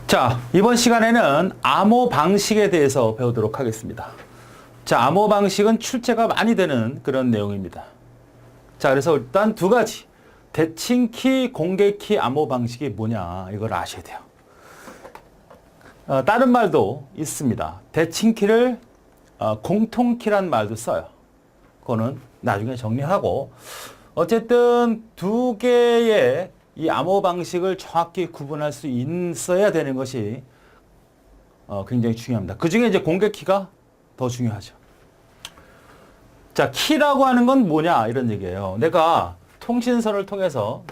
자, 이번 시간에는 암호 방식에 대해서 배우도록 하겠습니다. 자, 암호 방식은 출제가 많이 되는 그런 내용입니다. 자, 그래서 일단 두 가지. 대칭키, 공개키 암호 방식이 뭐냐, 이걸 아셔야 돼요. 다른 말도 있습니다. 대칭키를 공통키란 말도 써요. 그거는 나중에 정리하고, 어쨌든 두 개의 이 암호 방식을 정확히 구분할 수 있어야 되는 것이 굉장히 중요합니다. 그 중에 이제 공개키가 더 중요하죠. 자, 키라고 하는 건 뭐냐, 이런 얘기예요. 내가 통신선을 통해서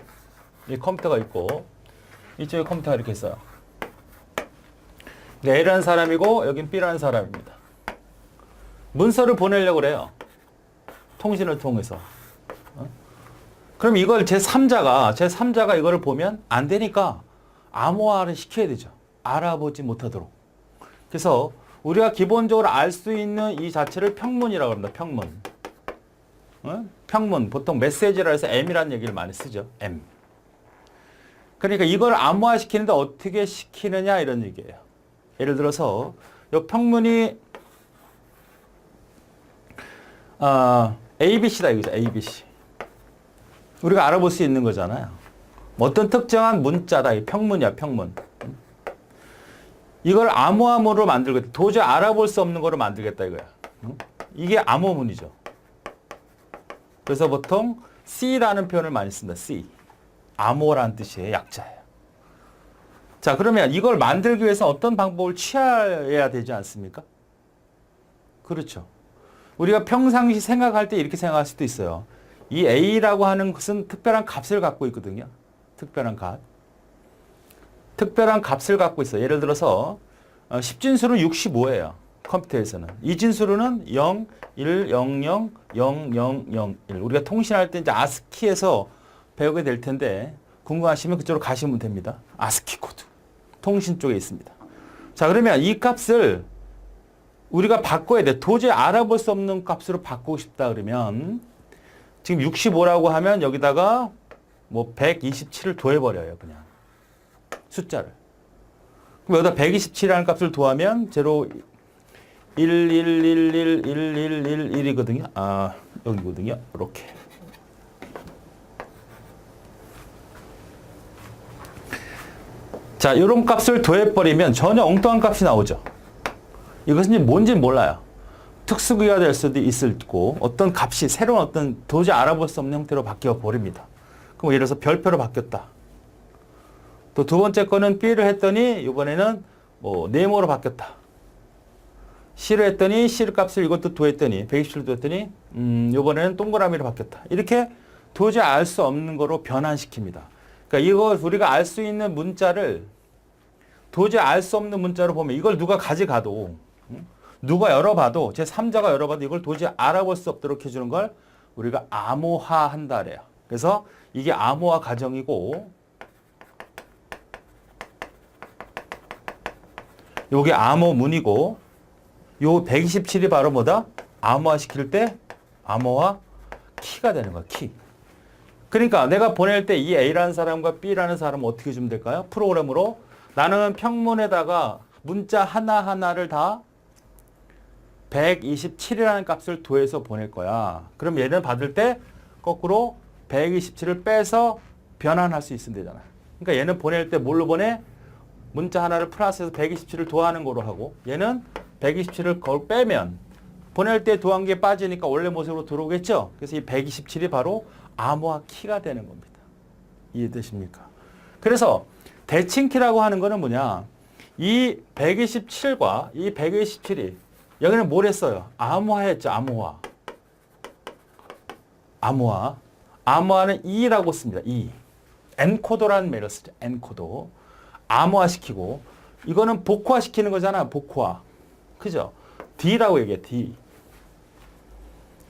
이 컴퓨터가 있고, 이쪽에 컴퓨터가 이렇게 있어요. A라는 사람이고, 여긴 B라는 사람입니다. 문서를 보내려고 그래요. 통신을 통해서. 그럼 이걸 제3자가 이거를 보면 안 되니까 암호화를 시켜야 되죠. 알아보지 못하도록. 그래서 우리가 기본적으로 알 수 있는 이 자체를 평문이라고 합니다. 평문. 평문. 보통 메시지라 해서 M이라는 얘기를 많이 쓰죠. M. 그러니까 이걸 암호화 시키는데 어떻게 시키느냐, 이런 얘기예요. 예를 들어서 이 평문이 ABC다 이거죠. ABC. 우리가 알아볼 수 있는 거잖아요. 어떤 특정한 문자다. 이 평문이야, 평문. 이걸 암호화문으로 만들겠다. 도저히 알아볼 수 없는 거로 만들겠다 이거야. 이게 암호문이죠. 그래서 보통 C라는 표현을 많이 씁니다. C. 암호라는 뜻이에요. 약자예요. 자, 그러면 이걸 만들기 위해서 어떤 방법을 취해야 되지 않습니까? 그렇죠. 우리가 평상시 생각할 때 이렇게 생각할 수도 있어요. 이 A라고 하는 것은 특별한 값을 갖고 있거든요. 특별한 값. 특별한 값을 갖고 있어요. 예를 들어서 10진수는 65예요. 컴퓨터에서는. 이진수로는 0, 1, 0, 0, 0, 0, 0, 1. 우리가 통신할 때 이제 아스키에서 배우게 될 텐데 궁금하시면 그쪽으로 가시면 됩니다. 아스키 코드. 통신 쪽에 있습니다. 자, 그러면 이 값을 우리가 바꿔야 돼. 도저히 알아볼 수 없는 값으로 바꾸고 싶다 그러면 지금 65라고 하면 여기다가 뭐 127을 더해버려요. 그냥. 숫자를. 그럼 여기다 127이라는 값을 더하면 0, 1, 1, 1, 1, 1, 1, 1, 1이거든요. 아, 여기거든요. 이렇게. 자, 이런 값을 더해버리면 전혀 엉뚱한 값이 나오죠. 이것은 이제 뭔지 몰라요. 특수기가 될 수도 있을 거고, 어떤 값이 새로운 어떤 도저히 알아볼 수 없는 형태로 바뀌어 버립니다. 그럼 예를 들어서 별표로 바뀌었다. 또 두 번째 거는 B를 했더니 이번에는 뭐 네모로 바뀌었다. C를 했더니 C 값을 이것도 더했더니 127을 더했더니 이번에는 동그라미로 바뀌었다. 이렇게 도저히 알 수 없는 거로 변환시킵니다. 그러니까 이거 우리가 알 수 있는 문자를 도저히 알 수 없는 문자로 보면 이걸 누가 가져가도 누가 열어봐도 제3자가 열어봐도 이걸 도저히 알아볼 수 없도록 해주는 걸 우리가 암호화한다 그래요. 그래서 이게 암호화 과정이고 요게 암호문이고 요 127이 바로 뭐다? 암호화 시킬 때 암호화 키가 되는 거야. 키. 그러니까 내가 보낼 때 이 A라는 사람과 B라는 사람은 어떻게 주면 될까요? 프로그램으로 나는 평문에다가 문자 하나하나를 다 127이라는 값을 더해서 보낼 거야. 그럼 얘는 받을 때 거꾸로 127을 빼서 변환할 수 있으면 되잖아. 그러니까 얘는 보낼 때 뭘로 보내? 문자 하나를 플러스해서 127을 더하는 거로 하고 얘는 127을 그걸 빼면 보낼 때 더한 게 빠지니까 원래 모습으로 들어오겠죠? 그래서 이 127이 바로 암호화 키가 되는 겁니다. 이해되십니까? 그래서 대칭키라고 하는 거는 뭐냐? 이 127과 이 127이 여기는 뭘 했어요? 암호화했죠. 암호화. 암호화. 암호화는 E라고 씁니다. E. 엔코더라는 말을 쓰죠. 엔코더. 암호화시키고 이거는 복호화시키는 거잖아. 복호화. 그죠? D라고 얘기해. D.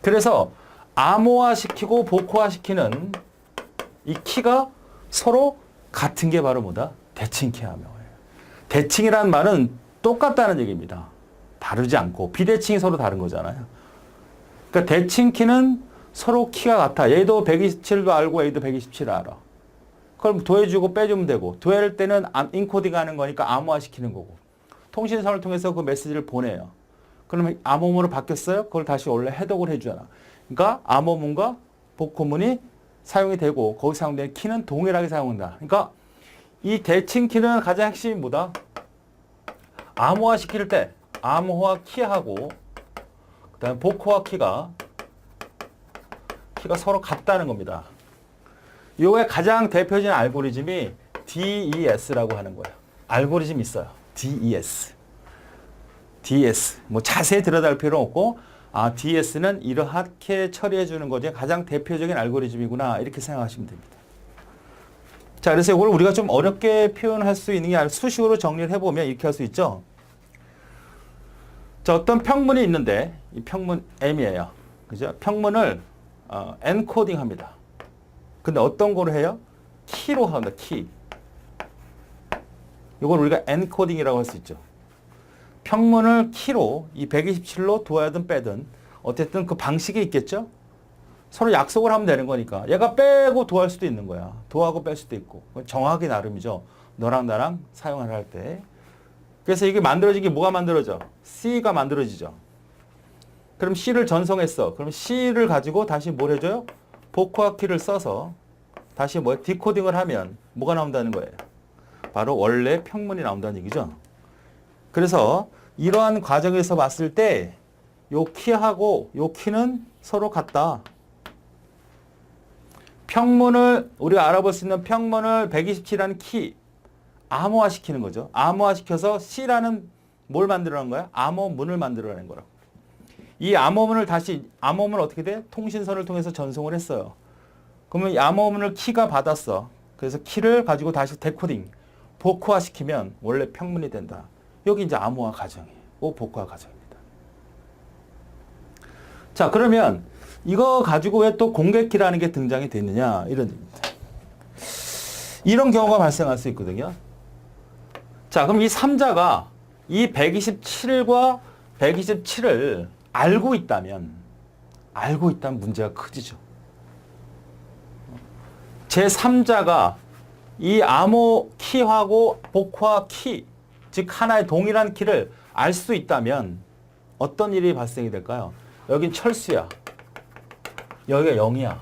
그래서 암호화시키고 복호화시키는 이 키가 서로 같은 게 바로 뭐다? 대칭키 암호화예요. 대칭이라는 말은 똑같다는 얘기입니다. 다르지 않고 비대칭이 서로 다른 거잖아요. 그러니까 대칭키는 서로 키가 같아. 얘도 127도 알고 얘도 127을 알아. 그럼 더해주고 빼주면 되고, 더할 때는 인코딩 하는 거니까 암호화시키는 거고, 통신선을 통해서 그 메시지를 보내요. 그러면 암호문으로 바뀌었어요? 그걸 다시 원래 해독을 해주잖아. 그러니까 암호문과 복호문이 사용이 되고 거기 사용되는 키는 동일하게 사용한다. 그러니까 이 대칭 키는 가장 핵심이 뭐다? 암호화 시킬 때 암호화 키하고 그다음에 복호화 키가 서로 같다는 겁니다. 이거의 가장 대표적인 알고리즘이 DES라고 하는 거예요. 알고리즘 있어요. DES. 뭐 자세히 들여다볼 필요 없고 DS는 이렇게 처리해 주는 거죠. 가장 대표적인 알고리즘이구나 이렇게 생각하시면 됩니다. 자, 그래서 이걸 우리가 좀 어렵게 표현할 수 있는 게 아니라 수식으로 정리를 해보면 이렇게 할 수 있죠. 자, 어떤 평문이 있는데 이 평문 M이에요. 그죠? 평문을 엔코딩 합니다. 근데 어떤 거로 해요? 키로 합니다. 키. 이걸 우리가 엔코딩이라고 할 수 있죠. 평문을 키로 이 127로 도하든 빼든 어쨌든 그 방식이 있겠죠. 서로 약속을 하면 되는 거니까 얘가 빼고 도할 수도 있는 거야. 도하고 뺄 수도 있고 정하기 나름이죠. 너랑 나랑 사용을 할 때. 그래서 이게 만들어진 게 뭐가 만들어져? C가 만들어지죠. 그럼 C를 전송했어. 그럼 C를 가지고 다시 뭘 해줘요? 복호화 키를 써서 다시 디코딩을 하면 뭐가 나온다는 거예요? 바로 원래 평문이 나온다는 얘기죠. 그래서 이러한 과정에서 봤을 때 요 키하고 요 키는 서로 같다. 평문을 우리가 알아볼 수 있는 평문을 127이라는 키 암호화 시키는 거죠. 암호화 시켜서 C라는 뭘 만들어낸 거야? 암호문을 만들어낸 거라고. 이 암호문을 어떻게 돼? 통신선을 통해서 전송을 했어요. 그러면 이 암호문을 키가 받았어. 그래서 키를 가지고 다시 데코딩, 복호화 시키면 원래 평문이 된다. 여기 이제 암호화 과정이에요. 복호화 과정입니다. 자, 그러면 이거 가지고 왜 또 공개키라는 게 등장이 됐느냐 이런 얘기입니다. 이런 경우가 발생할 수 있거든요. 자, 그럼 이 3자가 이 127과 127을 알고 있다면 문제가 커지죠. 제3자가 이 암호 키하고 복호화 키, 즉 하나의 동일한 키를 알 수 있다면 어떤 일이 발생이 될까요? 여긴 철수야. 여기가 0이야.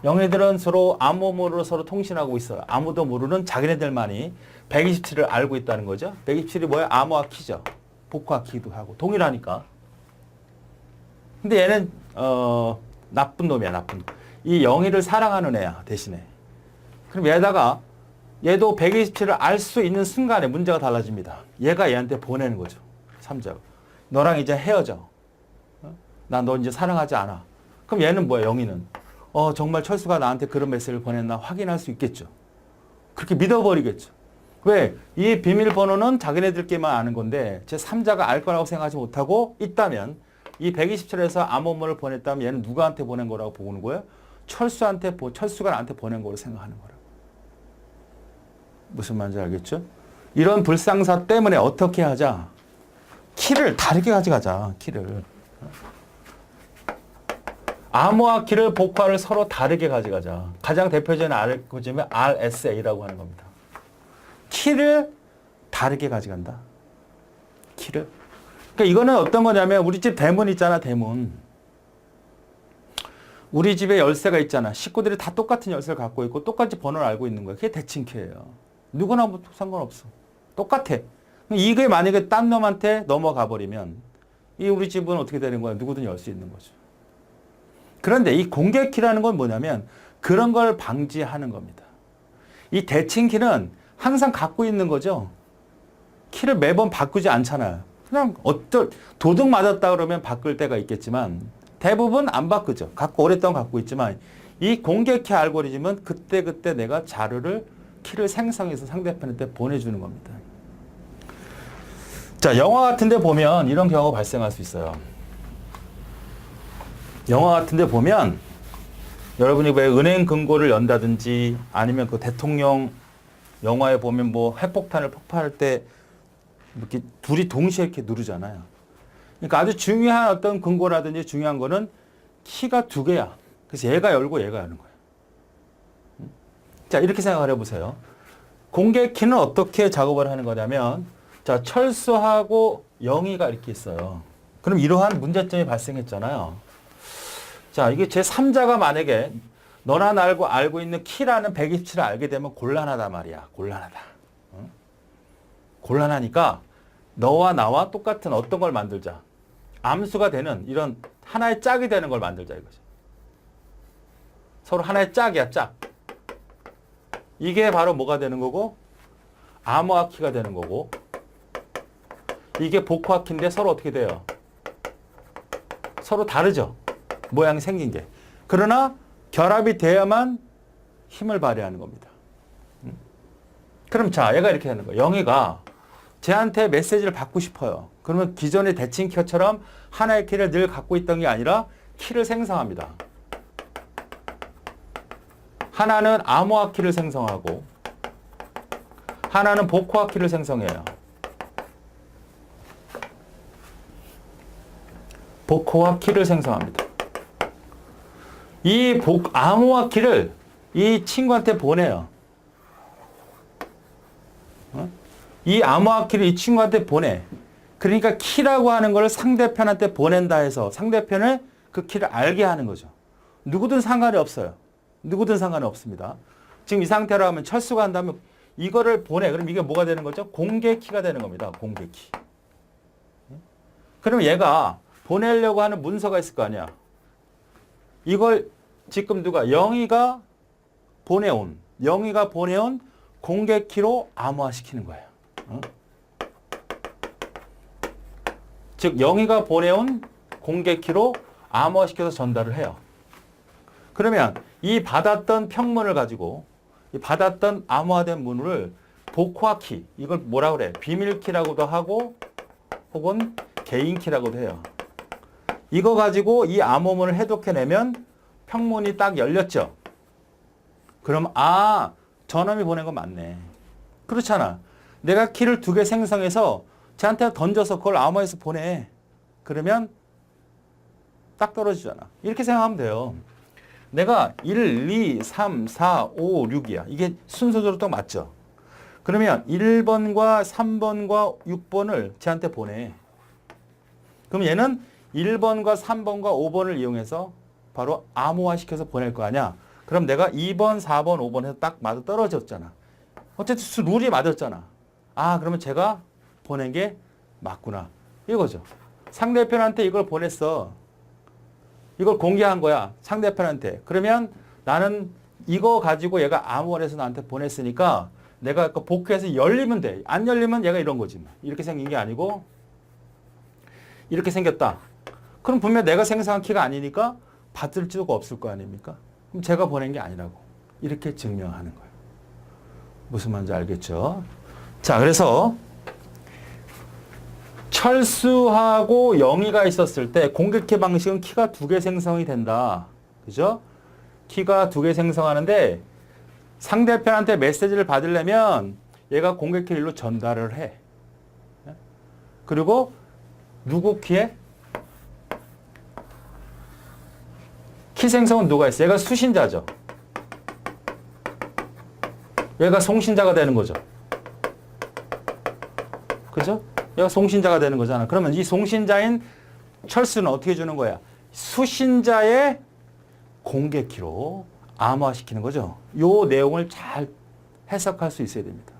영애들은 서로 암호문으로 서로 통신하고 있어요. 아무도 모르는 자기네들만이 127을 알고 있다는 거죠. 127이 뭐야? 암호화 키죠. 복호화 키도 하고 동일하니까. 근데 얘는 나쁜 놈이야. 나쁜 놈. 이 영희를 사랑하는 애야. 대신에. 그럼 얘도 127을 알 수 있는 순간에 문제가 달라집니다. 얘가 얘한테 보내는 거죠. 3자가. 너랑 이제 헤어져. 나 너 이제 사랑하지 않아. 그럼 얘는 뭐야? 영희는. 정말 철수가 나한테 그런 메시지를 보냈나 확인할 수 있겠죠. 그렇게 믿어버리겠죠. 왜? 이 비밀번호는 자기네들끼리만 아는 건데 제 3자가 알 거라고 생각하지 못하고 있다면 이 127에서 암호문을 보냈다면 얘는 누구한테 보낸 거라고 보는 거예요? 철수가 나한테 보낸 거로 생각하는 거라고. 무슨 말인지 알겠죠? 이런 불상사 때문에 어떻게 하자? 키를 다르게 가져가자. 키를. 암호화 키를 복호화를 서로 다르게 가져가자. 가장 대표적인 알고리즘이 RSA라고 하는 겁니다. 키를 다르게 가져간다. 키를. 그러니까 이거는 어떤 거냐면 우리 집 대문 있잖아. 대문. 우리 집에 열쇠가 있잖아. 식구들이 다 똑같은 열쇠를 갖고 있고 똑같이 번호를 알고 있는 거야. 그게 대칭키예요. 누구나 뭐 상관없어. 똑같아. 이게 만약에 딴 놈한테 넘어가 버리면 이 우리 집은 어떻게 되는 거야? 누구든 열 수 있는 거죠. 그런데 이 공개키라는 건 뭐냐면 그런 걸 방지하는 겁니다. 이 대칭키는 항상 갖고 있는 거죠. 키를 매번 바꾸지 않잖아요. 그냥 도둑 맞았다 그러면 바꿀 때가 있겠지만 대부분 안 바꾸죠. 오랫동안 갖고 있지만 이 공개키 알고리즘은 그때그때 내가 키를 생성해서 상대편한테 보내주는 겁니다. 자, 영화 같은 데 보면 이런 경우가 발생할 수 있어요. 영화 같은 데 보면 여러분이 왜 은행 금고를 연다든지 아니면 그 대통령 영화에 보면 뭐 핵폭탄을 폭발할 때 이렇게 둘이 동시에 이렇게 누르잖아요. 그러니까 아주 중요한 어떤 금고라든지 중요한 거는 키가 2개야. 그래서 얘가 열고 얘가 여는 거야. 자, 이렇게 생각을 해보세요. 공개 키는 어떻게 작업을 하는 거냐면, 자, 철수하고 영희가 이렇게 있어요. 그럼 이러한 문제점이 발생했잖아요. 자, 이게 제3자가 만약에 너나 알고 있는 키라는 127을 알게 되면 곤란하단 말이야. 곤란하다. 응? 곤란하니까 너와 나와 똑같은 어떤 걸 만들자. 암수가 되는 이런 하나의 짝이 되는 걸 만들자 이거죠. 서로 하나의 짝이야, 짝. 이게 바로 뭐가 되는 거고? 암호화 키가 되는 거고. 이게 복호화 키인데 서로 어떻게 돼요? 서로 다르죠. 모양이 생긴 게. 그러나 결합이 돼야만 힘을 발휘하는 겁니다. 그럼 자, 얘가 이렇게 하는 거예요. 영희가 쟤한테 메시지를 받고 싶어요. 그러면 기존의 대칭 키처럼 하나의 키를 늘 갖고 있던 게 아니라 키를 생성합니다. 하나는 암호화 키를 생성하고 하나는 복호화 키를 생성해요. 복호화 키를 생성합니다. 이 암호화 키를 이 친구한테 보내요. 이 암호화 키를 이 친구한테 보내. 그러니까 키라고 하는 걸 상대편한테 보낸다 해서 상대편을 그 키를 알게 하는 거죠. 누구든 상관이 없어요. 누구든 상관이 없습니다. 지금 이 상태로 하면 철수가 한다면 이거를 보내. 그럼 이게 뭐가 되는 거죠? 공개 키가 되는 겁니다. 공개 키. 그럼 얘가 보내려고 하는 문서가 있을 거 아니야. 이걸 지금 누가 영희가 보내온 공개 키로 암호화시키는 거예요. 즉 영희가 보내온 공개 키로 암호화시켜서 전달을 해요. 그러면 이 받았던 평문을 가지고 이 받았던 암호화된 문을 복호화 키, 이걸 뭐라 그래? 비밀 키라고도 하고 혹은 개인 키라고도 해요. 이거 가지고 이 암호문을 해독해내면 평문이 딱 열렸죠. 그럼 저놈이 보낸 건 맞네. 그렇잖아. 내가 키를 2개 생성해서 쟤한테 던져서 그걸 암호해서 보내. 그러면 딱 떨어지잖아. 이렇게 생각하면 돼요. 내가 1, 2, 3, 4, 5, 6이야. 이게 순서대로 딱 맞죠? 그러면 1번과 3번과 6번을 쟤한테 보내. 그럼 얘는 1번과 3번과 5번을 이용해서 바로 암호화시켜서 보낼 거 아니야. 그럼 내가 2번, 4번, 5번 해서 딱 맞아 떨어졌잖아. 어쨌든 룰이 맞았잖아. 그러면 제가 보낸 게 맞구나. 이거죠. 상대편한테 이걸 보냈어. 이걸 공개한 거야. 상대편한테. 그러면 나는 이거 가지고 얘가 암호화를 해서 나한테 보냈으니까 내가 그 복구해서 열리면 돼. 안 열리면 얘가 이런 거지. 이렇게 생긴 게 아니고 이렇게 생겼다. 그럼 분명 내가 생성한 키가 아니니까 받을 수가 없을 거 아닙니까? 그럼 제가 보낸 게 아니라고. 이렇게 증명하는 거예요. 무슨 말인지 알겠죠? 자, 그래서 철수하고 영희가 있었을 때 공개키 방식은 키가 2개 생성이 된다. 그죠? 키가 2개 생성하는데 상대편한테 메시지를 받으려면 얘가 공개키 일로 전달을 해. 그리고 누구 키에? 키 생성은 누가 있어? 얘가 수신자죠. 얘가 송신자가 되는 거죠. 그죠? 얘가 송신자가 되는 거잖아. 그러면 이 송신자인 철수는 어떻게 주는 거야? 수신자의 공개키로 암호화시키는 거죠. 요 내용을 잘 해석할 수 있어야 됩니다.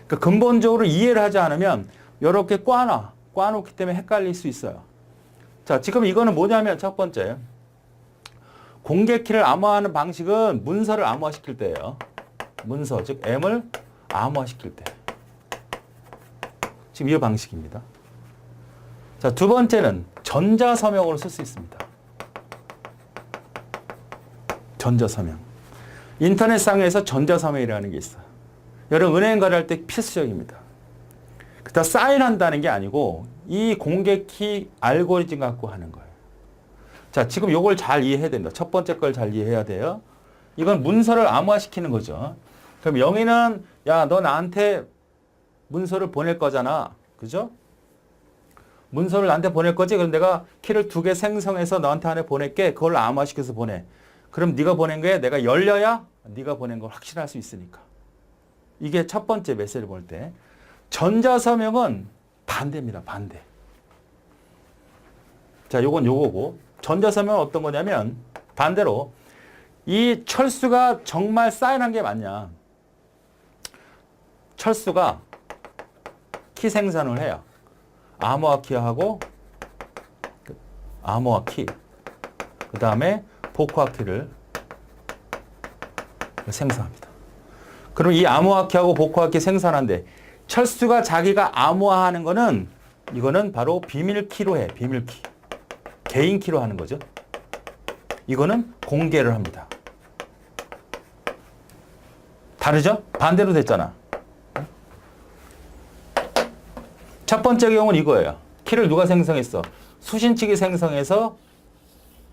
그러니까 근본적으로 이해를 하지 않으면 이렇게 꽈놓기 때문에 헷갈릴 수 있어요. 자, 지금 이거는 뭐냐면 첫 번째, 공개키를 암호화하는 방식은 문서를 암호화시킬 때예요. 문서, 즉 M을 암호화시킬 때. 지금 이 방식입니다. 자, 두 번째는 전자서명으로 쓸 수 있습니다. 전자서명. 인터넷상에서 전자서명이라는 게 있어요. 여러분 은행 거래할 때 필수적입니다. 그다 사인한다는 게 아니고 이 공개키 알고리즘 갖고 하는 거예요. 자, 지금 요걸 잘 이해해야 됩니다. 첫 번째 걸 잘 이해해야 돼요. 이건 문서를 암호화시키는 거죠. 그럼 영희는 야, 너 나한테 문서를 보낼 거잖아. 그죠? 문서를 나한테 보낼 거지? 그럼 내가 키를 2개 생성해서 너한테 안에 보낼게. 그걸 암호화시켜서 보내. 그럼 네가 보낸 게 내가 열려야 네가 보낸 걸 확실할 수 있으니까. 이게 첫 번째 메시지를 볼 때. 전자서명은 반대입니다. 반대. 자, 요건 요거고. 전자서명은 어떤 거냐면 반대로 이 철수가 정말 사인한 게 맞냐. 철수가 키 생산을 해요. 암호화 키하고 암호화 키. 그 다음에 복호화 키를 생성합니다. 그럼 이 암호화 키하고 복호화 키 생산한데 철수가 자기가 암호화하는 거는 이거는 바로 비밀 키로 해. 비밀 키. 개인 키로 하는 거죠. 이거는 공개를 합니다. 다르죠? 반대로 됐잖아. 첫 번째 경우는 이거예요. 키를 누가 생성했어? 수신측이 생성해서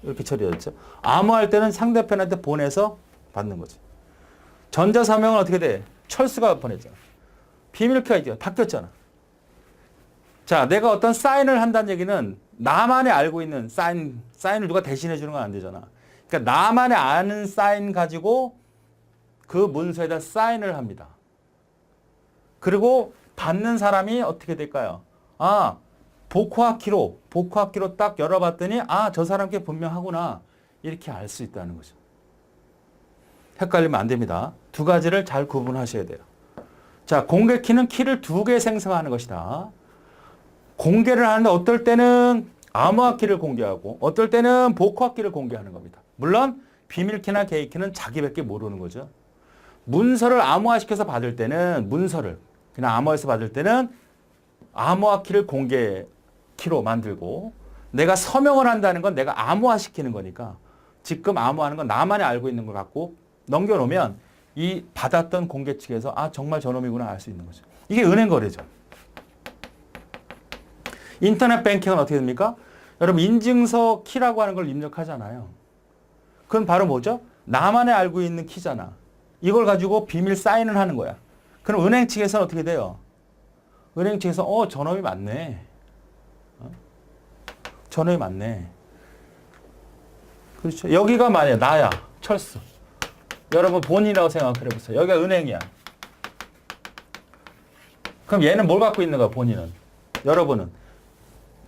이렇게 처리했죠. 암호할 때는 상대편한테 보내서 받는 거지. 전자서명은 어떻게 돼? 철수가 보냈잖아. 비밀키가 이제 바뀌었잖아. 자, 내가 어떤 사인을 한다는 얘기는 나만이 알고 있는 사인을 누가 대신해 주는 건 안 되잖아. 그러니까 나만이 아는 사인 가지고 그 문서에다 사인을 합니다. 그리고 받는 사람이 어떻게 될까요? 아, 복호화 키로 딱 열어봤더니 아, 저 사람께 분명하구나. 이렇게 알 수 있다는 거죠. 헷갈리면 안 됩니다. 두 가지를 잘 구분하셔야 돼요. 자, 공개 키는 키를 2개 생성하는 것이다. 공개를 하는데 어떨 때는 암호화 키를 공개하고 어떨 때는 복호화 키를 공개하는 겁니다. 물론 비밀 키나 개인 키는 자기밖에 모르는 거죠. 문서를 암호화시켜서 받을 때는 문서를 그냥 암호화해서 받을 때는 암호화 키를 공개 키로 만들고 내가 서명을 한다는 건 내가 암호화시키는 거니까 지금 암호하는 건 나만이 알고 있는 걸 갖고 넘겨놓으면 이 받았던 공개 측에서 아 정말 저놈이구나 알 수 있는 거죠. 이게 은행 거래죠. 인터넷 뱅킹은 어떻게 됩니까? 여러분 인증서 키라고 하는 걸 입력하잖아요. 그건 바로 뭐죠? 나만이 알고 있는 키잖아. 이걸 가지고 비밀 사인을 하는 거야. 그럼 은행 측에서는 어떻게 돼요? 은행 측에서 저놈이 맞네. 저놈이 맞네. 그렇죠. 여기가 만약에 나야. 철수. 여러분 본인이라고 생각해 보세요. 여기가 은행이야. 그럼 얘는 뭘 갖고 있는 거야, 본인은? 여러분은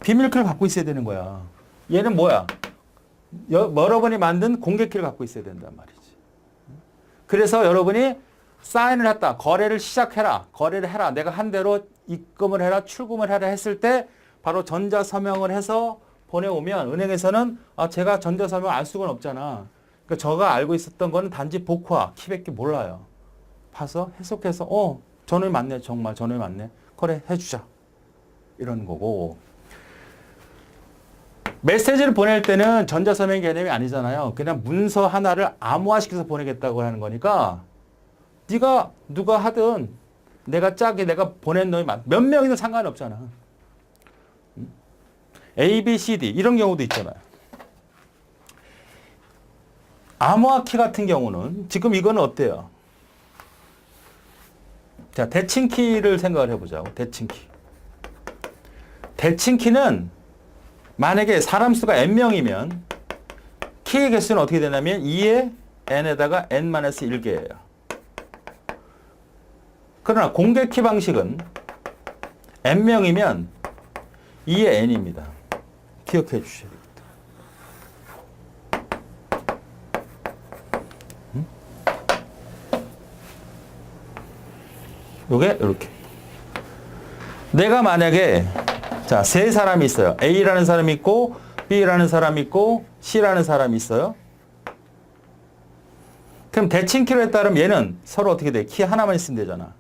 비밀키를 갖고 있어야 되는 거야. 얘는 뭐야? 여러분이 만든 공개키를 갖고 있어야 된단 말이지. 그래서 여러분이 사인을 했다. 거래를 시작해라. 거래를 해라. 내가 한 대로 입금을 해라. 출금을 해라 했을 때 바로 전자서명을 해서 보내오면 은행에서는 아 제가 전자서명 알 수가 없잖아. 그러니까 저가 알고 있었던 거는 단지 복화, 키밖에 몰라요. 봐서 해석해서 저놈이 맞네. 정말 저놈이 맞네. 거래 해주자. 이런 거고. 메시지를 보낼 때는 전자서명 개념이 아니잖아요. 그냥 문서 하나를 암호화시켜서 보내겠다고 하는 거니까 네가 누가 하든 내가 내가 보낸 놈이 몇 명이든 상관이 없잖아. A, B, C, D 이런 경우도 있잖아요. 암호화 키 같은 경우는 지금 이거는 어때요? 자, 대칭키를 생각을 해보자고. 대칭키. 대칭키는 만약에 사람 수가 n명이면 키의 개수는 어떻게 되냐면 2의 n에다가 n-1개예요. 그러나 공개 키 방식은 n명이면 2의 n입니다. 기억해 주셔야 됩니다. 요게 이렇게. 내가 만약에 자, 세 사람이 있어요. A라는 사람이 있고 B라는 사람이 있고 C라는 사람이 있어요. 그럼 대칭키로 따르면 얘는 서로 어떻게 돼? 키 하나만 있으면 되잖아.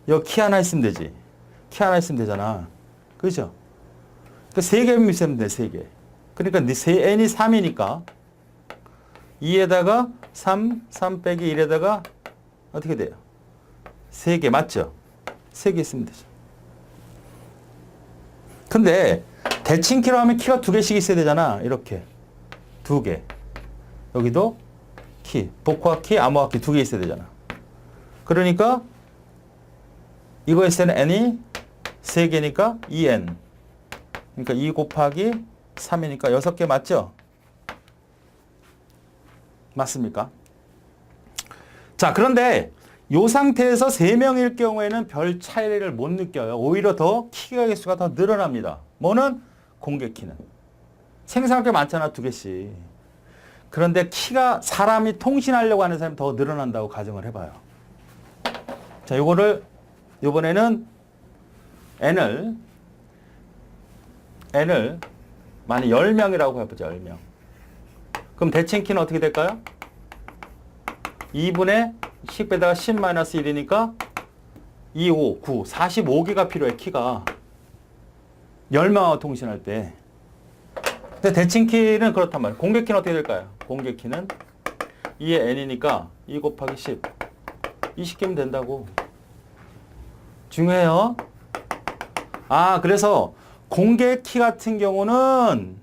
여기 키 하나 있으면 되지. 키 하나 있으면 되잖아. 그죠? 그러니까 세 개면 있으면 돼, 세 개. 그러니까 n이 3이니까 2에다가 3 빼기 1에다가 어떻게 돼요? 3개 맞죠? 3개 있으면 되죠. 근데 대칭키로 하면 키가 2개씩 있어야 되잖아. 이렇게 2개. 여기도 키, 복호화 키, 암호화 키 2개 있어야 되잖아. 그러니까 이거에서는 n이 3개니까 2n. 그러니까 2 곱하기 3이니까 6개 맞죠? 맞습니까? 자, 그런데 이 상태에서 3명일 경우에는 별 차이를 못 느껴요. 오히려 더 키가 개수가 더 늘어납니다. 뭐는? 공개 키는. 생성할 게 많잖아, 2개씩. 그런데 키가 사람이 통신하려고 하는 사람이 더 늘어난다고 가정을 해봐요. 자, 요거를 이번에는 n을 만약 10명이라고 해보자. 10명. 그럼 대칭 키는 어떻게 될까요? 2분의 10 빼다가 10-1이니까 2, 5, 9, 45개가 필요해, 키가. 10명하고 통신할 때. 근데 대칭 키는 그렇단 말이에요. 공개 키는 어떻게 될까요? 공개 키는 2의 n이니까 2 곱하기 10. 20개면 된다고. 중요해요. 아, 그래서 공개 키 같은 경우는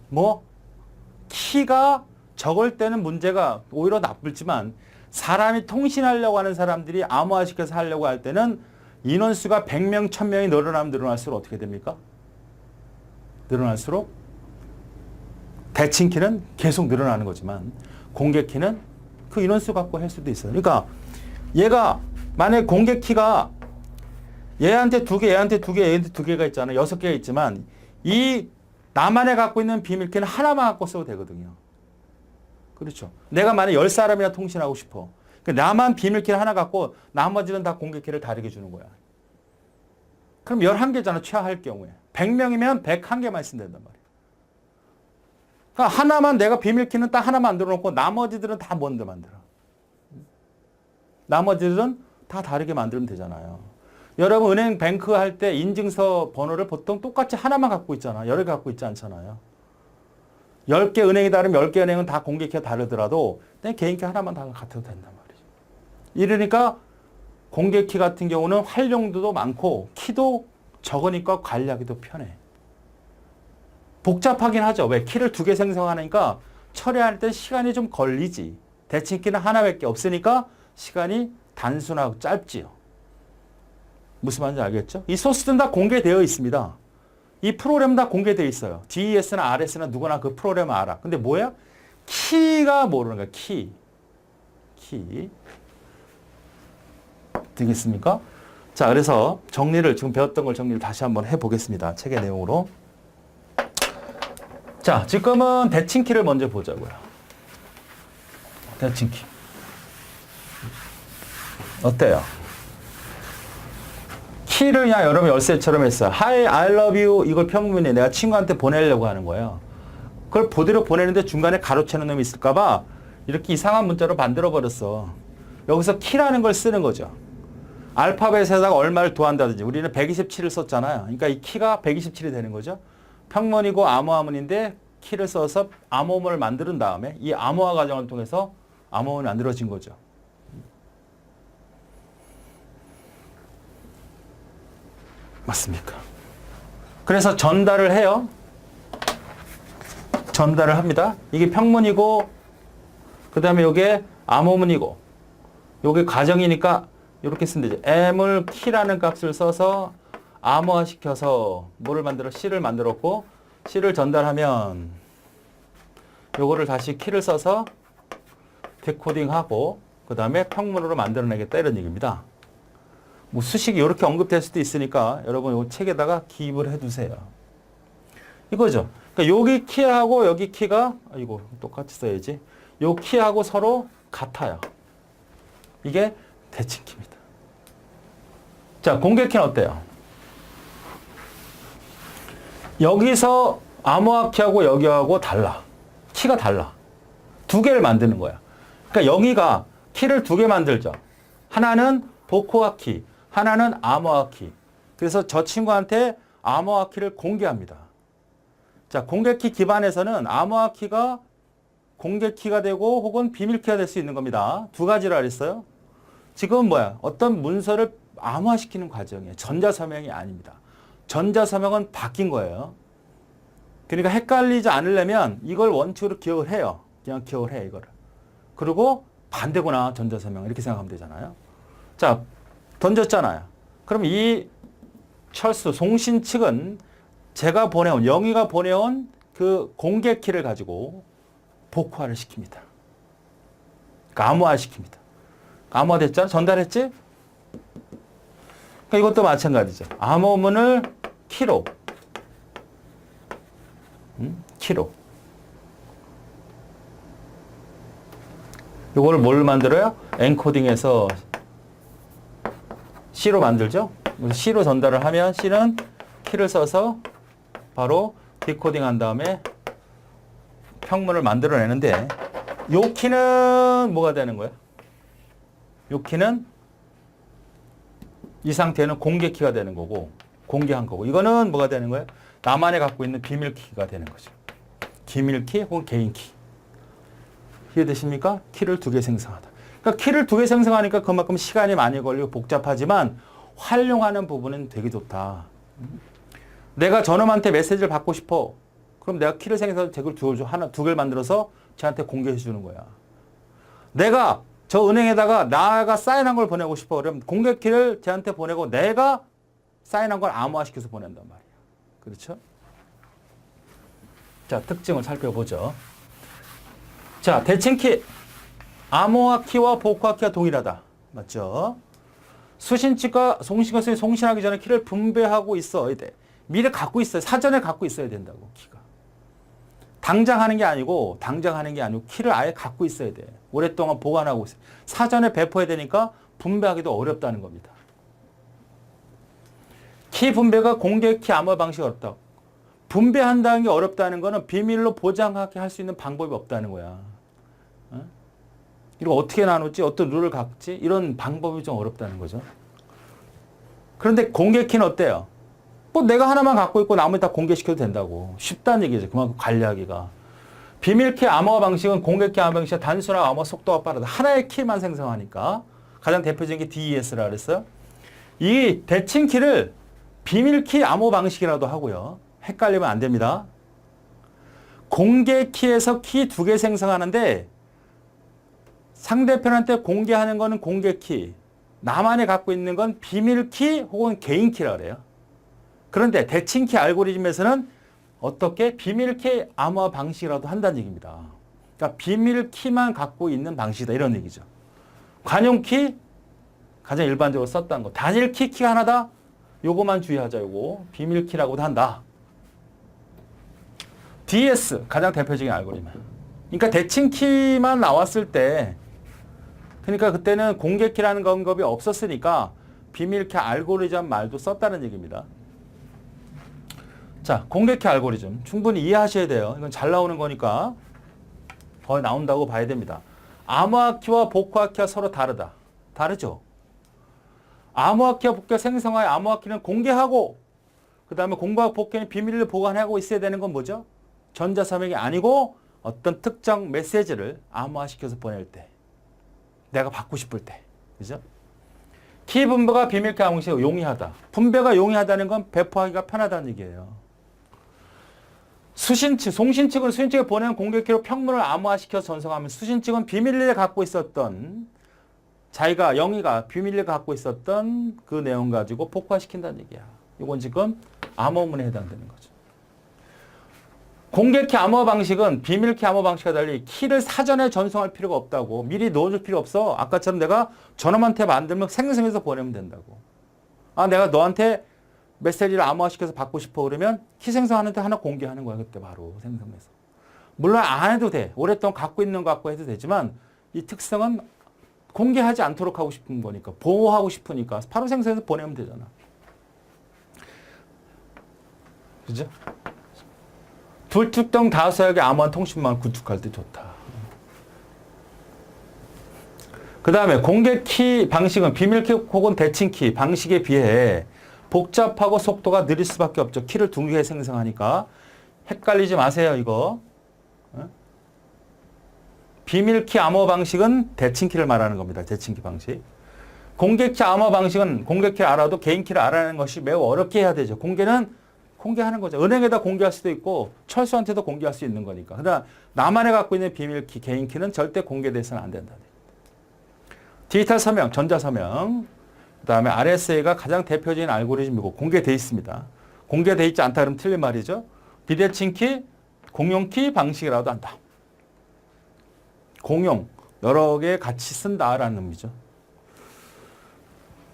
뭐 키가 적을 때는 문제가 오히려 나쁠지만 사람이 통신하려고 하는 사람들이 암호화시켜서 하려고 할 때는 인원수가 100명, 1000명이 늘어나면 늘어날수록 어떻게 됩니까? 늘어날수록 대칭 키는 계속 늘어나는 거지만 공개 키는 그 인원수 갖고 할 수도 있어요. 그러니까 얘가 만약에 공개 키가 얘한테 2개, 얘한테 2개, 얘한테 2개가 있잖아요. 6개가 있지만 이 나만의 갖고 있는 비밀키는 하나만 갖고 써도 되거든요. 그렇죠. 내가 만약에 10사람이나 통신하고 싶어. 나만 비밀키를 하나 갖고 나머지는 다 공개키를 다르게 주는 거야. 그럼 11개잖아, 최하할 경우에. 100명이면 101개만 있으면 된단 말이야. 그러니까 하나만 내가 비밀키는 딱 하나 만들어 놓고 나머지들은 다 뭔데 만들어. 나머지들은 다 다르게 만들면 되잖아요. 여러분 은행 뱅크 할 때 인증서 번호를 보통 똑같이 하나만 갖고 있잖아. 여러 개 갖고 있지 않잖아요. 10개 은행이 다르면 10개 은행은 다 공개키가 다르더라도 개인키 하나만 다 같아도 된단 말이죠. 이러니까 공개키 같은 경우는 활용도도 많고 키도 적으니까 관리하기도 편해. 복잡하긴 하죠. 왜? 키를 2개 생성하니까 처리할 때 시간이 좀 걸리지. 대칭키는 하나밖에 없으니까 시간이 단순하고 짧지요. 무슨 말인지 알겠죠? 이 소스는 다 공개되어 있습니다. 이 프로그램 다 공개되어 있어요. DES나 RS나 누구나 그 프로그램 알아. 근데 뭐야? 키가 모르는 거야. 키. 되겠습니까? 자, 그래서 정리를 지금 배웠던 걸 정리를 다시 한번 해보겠습니다. 책의 내용으로. 자, 지금은 대칭키를 먼저 보자고요. 대칭키. 어때요? 키를 그냥 여러분 열쇠처럼 했어요. Hi, I love you. 이걸 평문에 내가 친구한테 보내려고 하는 거예요. 그걸 그대로 보내는데 중간에 가로채는 놈이 있을까봐 이렇게 이상한 문자로 만들어버렸어. 여기서 키라는 걸 쓰는 거죠. 알파벳에다가 얼마를 더한다든지 우리는 127을 썼잖아요. 그러니까 이 키가 127이 되는 거죠. 평문이고 암호화문인데 키를 써서 암호문을 만든 다음에 이 암호화 과정을 통해서 암호문이 만들어진 거죠. 맞습니까? 그래서 전달을 해요. 전달을 합니다. 이게 평문이고 그 다음에 이게 암호문이고 이게 가정이니까 이렇게 쓰면 되죠. m을 키라는 값을 써서 암호화시켜서 뭐를 만들어? C를 만들었고 C를 전달하면 요거를 다시 키를 써서 디코딩하고 그 다음에 평문으로 만들어내겠다 이런 얘기입니다. 뭐 수식이 이렇게 언급될 수도 있으니까 여러분 이 책에다가 기입을 해두세요. 이거죠. 그러니까 여기 키하고 여기 키가 이거 똑같이 써야지. 요 키하고 서로 같아요. 이게 대칭키입니다. 자, 공개키는 어때요? 여기서 암호화 키하고 여기하고 달라. 키가 달라. 2개를 만드는 거야. 그러니까 여기가 키를 2개 만들죠. 하나는 복호화 키, 하나는 암호화 키. 그래서 저 친구한테 암호화 키를 공개합니다. 자, 공개키 기반에서는 암호화 키가 공개키가 되고 혹은 비밀키가 될 수 있는 겁니다. 2가지를 알았어요. 지금 뭐야? 어떤 문서를 암호화시키는 과정이에요. 전자서명이 아닙니다. 전자서명은 바뀐 거예요. 그러니까 헷갈리지 않으려면 이걸 원칙으로 기억을 해요. 그냥 기억을 해, 이거를. 그리고 반대구나, 전자서명. 이렇게 생각하면 되잖아요. 자, 던졌잖아요. 그럼 이 철수, 송신 측은 제가 보내온, 영희가 보내온 그 공개키를 가지고 복화를 시킵니다. 그러니까 암호화시킵니다. 암호화됐잖아? 전달했지? 그러니까 이것도 마찬가지죠. 암호문을 키로. 키로. 이거를 뭘 만들어요? 엔코딩해서 C로 만들죠? C로 전달을 하면 C는 키를 써서 바로 디코딩 한 다음에 평문을 만들어내는데 요 키는 뭐가 되는 거야? 요 키는 이 상태는 공개 키가 되는 거고 공개한 거고 이거는 뭐가 되는 거예요? 나만이 갖고 있는 비밀 키가 되는 거죠. 기밀 키 혹은 개인 키. 이해되십니까? 키를 두 개 생성하다. 그러니까 키를 두 개 생성하니까 그만큼 시간이 많이 걸리고 복잡하지만 활용하는 부분은 되게 좋다. 내가 저놈한테 메시지를 받고 싶어. 그럼 내가 키를 생성해서 두 개를 만들어서 쟤한테 공개해 주는 거야. 내가 저 은행에다가 나가 사인한 걸 보내고 싶어. 그럼 공개 키를 쟤한테 보내고 내가 사인한 걸 암호화시켜서 보낸단 말이야. 그렇죠? 자, 특징을 살펴보죠. 자, 대칭키. 암호화 키와 복화 키가 동일하다. 맞죠? 수신치가 송신하기 전에 키를 분배하고 있어야 돼. 미리 갖고 있어야 사전에 갖고 있어야 된다고, 키가. 당장 하는 게 아니고 키를 아예 갖고 있어야 돼. 오랫동안 보관하고 있어요. 사전에 배포해야 되니까 분배하기도 어렵다는 겁니다. 키 분배가 공개 키 암호화 방식이 어렵다. 분배한다는 게 어렵다는 거는 비밀로 보장하게 할 수 있는 방법이 없다는 거야. 어? 이거 어떻게 나누지? 어떤 룰을 갖지? 이런 방법이 좀 어렵다는 거죠. 그런데 공개 키는 어때요? 뭐 내가 하나만 갖고 있고 나머지 다 공개시켜도 된다고. 쉽다는 얘기죠. 그만큼 관리하기가. 비밀키 암호화 방식은 공개키 암호화 방식과 단순한 암호화 속도가 빠르다. 하나의 키만 생성하니까. 가장 대표적인 게 DES라 그랬어요. 이 대칭키를 비밀키 암호 방식이라도 하고요. 헷갈리면 안 됩니다. 공개키에서 키 두 개 생성하는데 상대편한테 공개하는 거는 공개키, 나만이 갖고 있는 건 비밀키 혹은 개인키라 그래요. 그런데 대칭키 알고리즘에서는 어떻게 비밀키 암호화 방식이라도 한다는 얘기입니다. 그러니까 비밀키만 갖고 있는 방식이다 이런 얘기죠. 관용키 가장 일반적으로 썼다는 거. 단일키 키가 하나다. 요거만 주의하자. 요거 비밀키라고도 한다. DS 가장 대표적인 알고리즘. 그러니까 대칭키만 나왔을 때 그러니까 그때는 공개키라는 방법이 없었으니까 비밀키 알고리즘 말도 썼다는 얘기입니다. 자, 공개키 알고리즘 충분히 이해하셔야 돼요. 이건 잘 나오는 거니까 거의 나온다고 봐야 됩니다. 암호화키와 복화키가 서로 다르다. 다르죠? 암호화키와 복화 생성하여 암호화키는 공개하고 그 다음에 공부와 복귀는 비밀을 보관하고 있어야 되는 건 뭐죠? 전자서명이 아니고 어떤 특정 메시지를 암호화시켜서 보낼 때 내가 받고 싶을 때 그죠? 키 분배가 비밀키 암호식이 용이하다. 분배가 용이하다는 건 배포하기가 편하다는 얘기예요. 송신 측은 수신 측에 보내는 공개키로 평문을 암호화시켜서 전송하면 수신 측은 비밀리에 갖고 있었던 자기가 영희가 비밀리에 갖고 있었던 그 내용 가지고 복화시킨다는 얘기야. 이건 지금 암호문에 해당되는 거죠. 공개키 암호 방식은 비밀키 암호 방식과 달리 키를 사전에 전송할 필요가 없다고. 미리 넣어줄 필요 없어. 아까처럼 내가 저놈한테 만들면 생성해서 보내면 된다고. 아, 내가 너한테 메시지를 암호화시켜서 받고 싶어 그러면 키 생성하는데 하나 공개하는 거야. 그때 바로 생성해서. 물론 안 해도 돼. 오랫동안 갖고 있는 거 갖고 해도 되지만 이 특성은 공개하지 않도록 하고 싶은 거니까. 보호하고 싶으니까 바로 생성해서 보내면 되잖아. 그죠? 불특정 다수역의 암호화 통신망을 구축할 때 좋다. 그 다음에 공개키 방식은 비밀키 혹은 대칭키 방식에 비해 복잡하고 속도가 느릴 수밖에 없죠. 키를 두 개 생성하니까. 헷갈리지 마세요, 이거. 비밀키 암호 방식은 대칭키를 말하는 겁니다. 대칭키 방식. 공개키 암호 방식은 공개키를 알아도 개인키를 알아내는 것이 매우 어렵게 해야 되죠. 공개는 공개하는 거죠. 은행에다 공개할 수도 있고 철수한테도 공개할 수 있는 거니까. 그러나 나만이 갖고 있는 비밀키, 개인키는 절대 공개돼서는 안 된다. 디지털 서명, 전자 서명. 그다음에 RSA가 가장 대표적인 알고리즘이고 공개돼 있습니다. 공개돼 있지 않다 그러면 틀린 말이죠. 비대칭키, 공용키 방식이라도 한다. 공용. 여러 개 같이 쓴다라는 의미죠.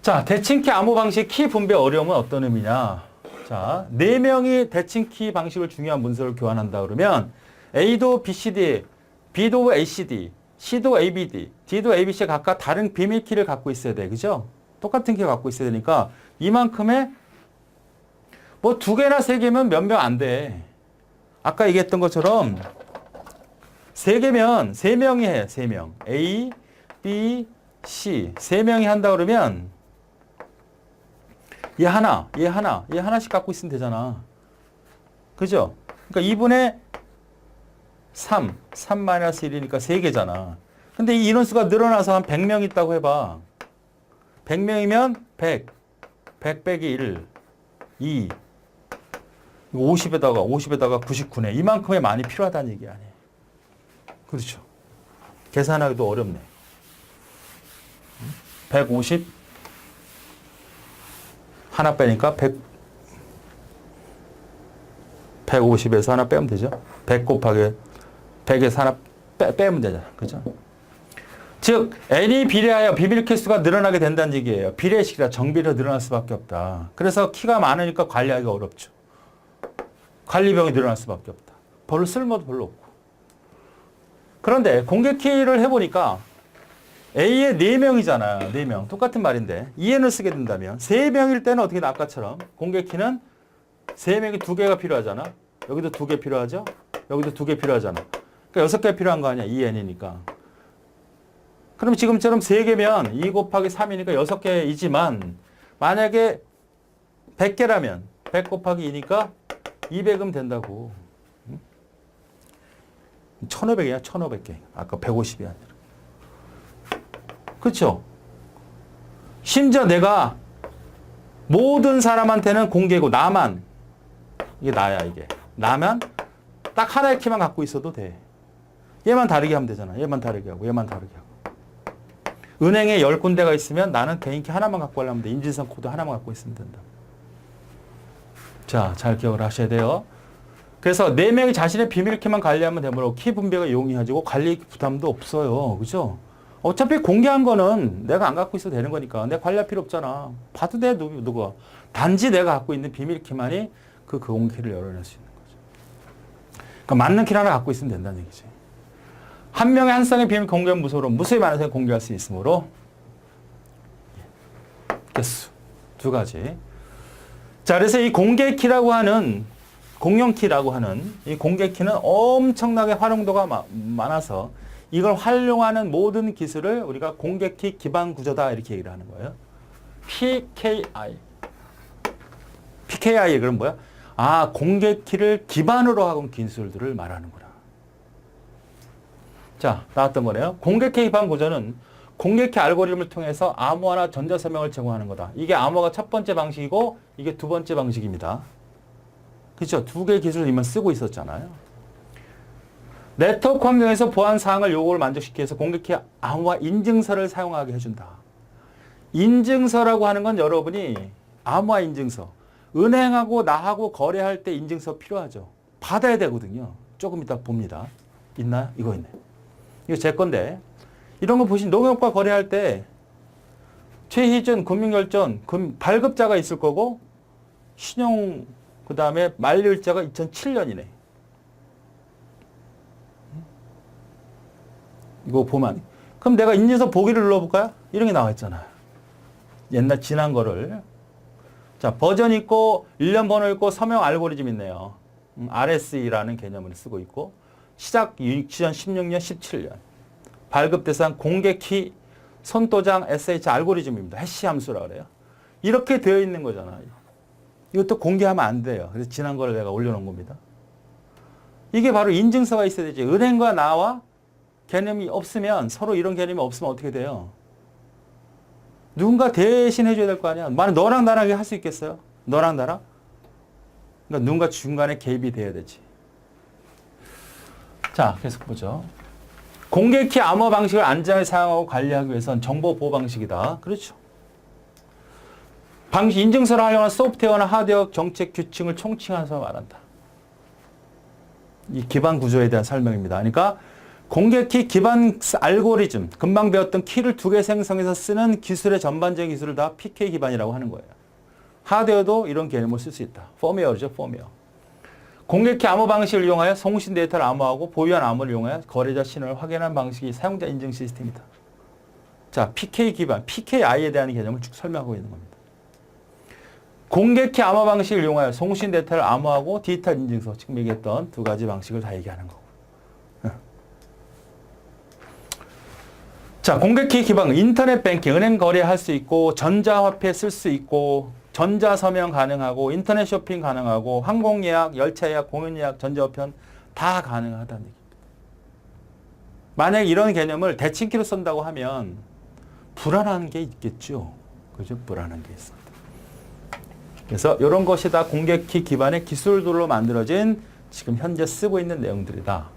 자, 대칭키 암호 방식 키 분배 어려움은 어떤 의미냐? 자, 4명이 대칭키 방식을 중요한 문서를 교환한다 그러면 A도 BCD, B도 ACD, C도 ABD, D도 ABC 각각 다른 비밀 키를 갖고 있어야 돼. 그죠? 똑같은 키를 갖고 있어야 되니까 이만큼의 뭐 2개나 3개면 몇 명 안 돼. 아까 얘기했던 것처럼 3개면 3명이 해. 3명. A, B, C. 3명이 한다 그러면 얘 하나씩 갖고 있으면 되잖아. 그죠? 그러니까 2분의 3, 3-1이니까 3개잖아. 근데 이 인원수가 늘어나서 한 100명 있다고 해봐. 100명이면 100 빼기 1, 2, 50에다가 99네. 이만큼의 많이 필요하다는 얘기 아니에요. 그렇죠. 계산하기도 어렵네. 150 하나 빼니까 150에서 하나 빼면 되죠. 100 곱하기 100에서 하나 빼면 되잖아. 그죠? 즉 n이 비례하여 비밀 개수가 늘어나게 된다는 얘기예요. 비례식이라 정비례로 늘어날 수밖에 없다. 그래서 키가 많으니까 관리하기가 어렵죠. 관리비용이 늘어날 수밖에 없다. 별로 쓸모도 별로 없고. 그런데 공개 키를 해보니까 A에 4명이잖아요. 4명. 똑같은 말인데 2n을 쓰게 된다면 3명일 때는 어떻게 아까처럼 공개 키는 3명이 2개가 필요하잖아. 여기도 2개 필요하죠. 여기도 2개 필요하잖아. 그러니까 6개 필요한 거 아니야. 2n이니까. 그럼 지금처럼 3개면 2 곱하기 3이니까 6개이지만 만약에 100개라면 100 곱하기 2니까 200은 된다고. 1500이야. 1500개. 아까 150이 아니라. 그렇죠? 심지어 내가 모든 사람한테는 공개고 나만 이게 나야 이게. 나만 딱 하나의 키만 갖고 있어도 돼. 얘만 다르게 하면 되잖아. 얘만 다르게 하고 얘만 다르게 하고. 은행에 10군데가 있으면 나는 개인 키 하나만 갖고 하려면 돼. 인증선 코드 하나만 갖고 있으면 된다. 자, 잘 기억을 하셔야 돼요. 그래서 4명이 자신의 비밀 키만 관리하면 되므로 키 분배가 용이해지고 관리 부담도 없어요. 그죠? 어차피 공개한 거는 내가 안 갖고 있어도 되는 거니까 내가 관리할 필요 없잖아. 봐도 돼, 누가. 단지 내가 갖고 있는 비밀 키만이 그 공개 키를 열어낼 수 있는 거죠. 그러니까 맞는 키를 하나 갖고 있으면 된다는 얘기지. 한 명의 한 쌍의 비밀 공개 무소로 무수히 많은 사람이 공개할 수 있으므로 개수 2가지. 자, 그래서 이 공개 키라고 하는 공용 키라고 하는 이 공개 키는 엄청나게 활용도가 많아서 이걸 활용하는 모든 기술을 우리가 공개 키 기반 구조다 이렇게 얘기를 하는 거예요. PKI. PKI 그럼 뭐야? 아, 공개 키를 기반으로 하는 기술들을 말하는구나. 자, 나왔던 거네요. 공개 키 기반 구조는 공개 키 알고리즘을 통해서 암호화나 전자 설명을 제공하는 거다. 이게 암호화가 첫 번째 방식이고 이게 두 번째 방식입니다. 그렇죠? 2개의 기술을 이만 쓰고 있었잖아요. 네트워크 환경에서 보안 사항을 요구를 만족시키기 위해서 공개키 암호화 인증서를 사용하게 해준다. 인증서라고 하는 건 여러분이 암호화 인증서. 은행하고 나하고 거래할 때 인증서 필요하죠. 받아야 되거든요. 조금 이따 봅니다. 있나요? 이거 있네. 이거 제 건데. 이런 거 보시면 농협과 거래할 때 최희준, 금융결전, 발급자가 있을 거고 신용 그 다음에 만료일자가 2007년이네. 이거 보면 그럼 내가 인증서 보기를 눌러볼까요? 이런 게 나와 있잖아요. 옛날 지난 거를. 자, 버전 있고 1년 번호 있고 서명 알고리즘 있네요. RSE라는 개념을 쓰고 있고 시작 2016년 17년 발급 대상 공개 키 손도장 SH 알고리즘입니다. 해시 함수라 그래요. 이렇게 되어 있는 거잖아요. 이것도 공개하면 안 돼요. 그래서 지난 거를 내가 올려놓은 겁니다. 이게 바로 인증서가 있어야 되지. 은행과 나와 개념이 없으면 서로 이런 개념이 없으면 어떻게 돼요? 누군가 대신 해줘야 될 거 아니야. 만약 너랑 나랑 할 수 있겠어요? 너랑 나랑? 그러니까 누군가 중간에 개입이 돼야 되지. 자, 계속 보죠. 공개키 암호 방식을 안전하게 사용하고 관리하기 위해서는 정보 보호 방식이다. 그렇죠. 방식 인증서를 활용한 소프트웨어나 하드웨어 정책 규칙을 총칭해서 말한다. 이 기반 구조에 대한 설명입니다. 그러니까 공개키 기반 알고리즘, 금방 배웠던 키를 2개 생성해서 쓰는 기술의 전반적인 기술을 다 PK 기반이라고 하는 거예요. 하드웨어도 이런 개념을 쓸 수 있다. 펌웨어죠, 펌웨어. 공개키 암호 방식을 이용하여 송신 데이터를 암호하고 보유한 암호를 이용하여 거래자 신원을 확인하는 방식이 사용자 인증 시스템이다. 자, PK 기반, PKI에 대한 개념을 쭉 설명하고 있는 겁니다. 공개키 암호 방식을 이용하여 송신 데이터를 암호하고 디지털 인증서, 지금 얘기했던 2가지 방식을 다 얘기하는 거고. 자, 공개키 기반 인터넷 뱅킹, 은행 거래할 수 있고 전자화폐 쓸 수 있고 전자서명 가능하고 인터넷 쇼핑 가능하고 항공 예약, 열차 예약, 공연 예약, 전자우편 다 가능하다는 얘기입니다. 만약에 이런 개념을 대칭키로 쓴다고 하면 불안한 게 있겠죠. 그죠? 불안한 게 있습니다. 그래서 이런 것이 다 공개키 기반의 기술들로 만들어진 지금 현재 쓰고 있는 내용들이다.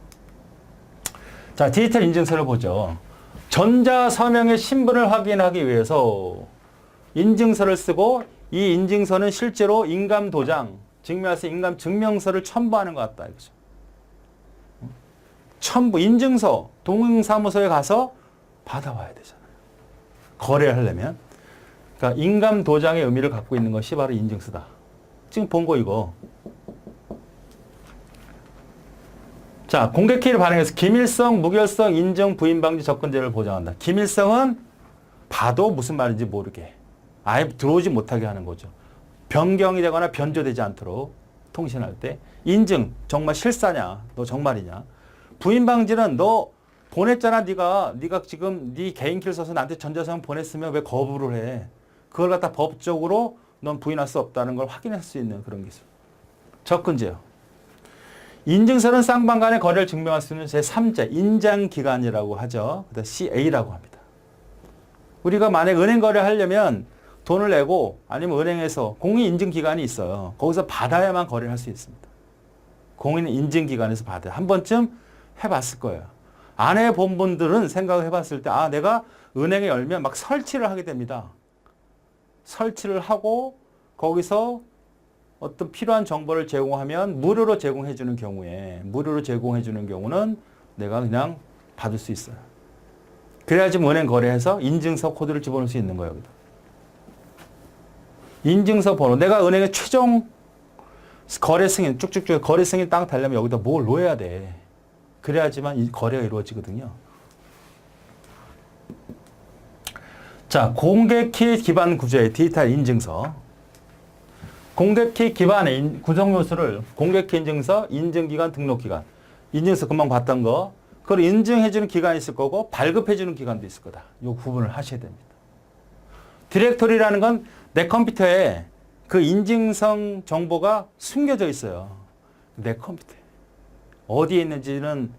자, 디지털 인증서를 보죠. 전자서명의 신분을 확인하기 위해서 인증서를 쓰고 이 인증서는 실제로 인감도장, 증명해서 인감증명서를 첨부하는 것 같다. 이거죠. 첨부, 인증서, 동행사무소에 가서 받아와야 되잖아요. 거래를 하려면. 그러니까 인감도장의 의미를 갖고 있는 것이 바로 인증서다. 지금 본 거 이거. 자, 공개키를 반영해서 기밀성, 무결성, 인증, 부인 방지, 접근제를 보장한다. 기밀성은 봐도 무슨 말인지 모르게 아예 들어오지 못하게 하는 거죠. 변경이 되거나 변조되지 않도록 통신할 때. 인증, 정말 실사냐, 너 정말이냐. 부인 방지는 너 보냈잖아, 네가 지금 네 개인키를 써서 나한테 전자서명 보냈으면 왜 거부를 해. 그걸 갖다 법적으로 넌 부인할 수 없다는 걸 확인할 수 있는 그런 기술. 접근제요. 인증서는 쌍방 간의 거래를 증명할 수 있는 제3자 인장기관이라고 하죠. 그다음 CA라고 합니다. 우리가 만약 은행 거래를 하려면 돈을 내고 아니면 은행에서 공인인증기관이 있어요. 거기서 받아야만 거래를 할 수 있습니다. 공인인증기관에서 받아요. 한 번쯤 해봤을 거예요. 안 해본 분들은 생각을 해봤을 때 내가 은행에 열면 막 설치를 하게 됩니다. 설치를 하고 거기서 어떤 필요한 정보를 제공하면 무료로 제공해 주는 경우는 내가 그냥 받을 수 있어요. 그래야지 은행 거래해서 인증서 코드를 집어넣을 수 있는 거예요. 여기다. 인증서 번호. 내가 은행에 최종 거래 승인 쭉쭉쭉 거래 승인 딱 달려면 여기다 뭘 넣어야 돼. 그래야지만 이 거래가 이루어지거든요. 자, 공개키 기반 구조의 디지털 인증서. 공개키 기반의 구성 요소를 공개키 인증서, 인증기간, 등록기간. 인증서 금방 봤던 거. 그걸 인증해주는 기간이 있을 거고 발급해주는 기간도 있을 거다. 이 구분을 하셔야 됩니다. 디렉토리라는 건 내 컴퓨터에 그 인증성 정보가 숨겨져 있어요. 내 컴퓨터에. 어디에 있는지는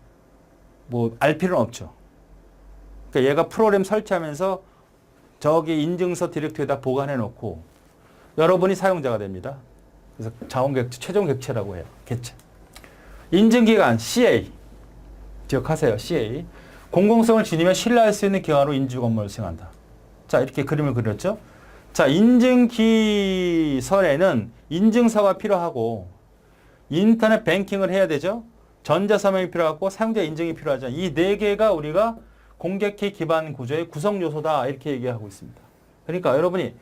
뭐 알 필요는 없죠. 그러니까 얘가 프로그램 설치하면서 저기 인증서 디렉토리에다 보관해 놓고 여러분이 사용자가 됩니다. 그래서 자원객체, 최종 객체라고 해요. 객체. 인증기관 CA. 기억하세요. CA. 공공성을 지니며 신뢰할 수 있는 기관으로 인증 업무를 수행한다. 자, 이렇게 그림을 그렸죠. 자, 인증기선에는 인증서가 필요하고 인터넷 뱅킹을 해야 되죠. 전자서명이 필요하고 사용자 인증이 필요하죠. 이 4개가 우리가 공개키 기반 구조의 구성 요소다. 이렇게 얘기하고 있습니다. 그러니까 여러분이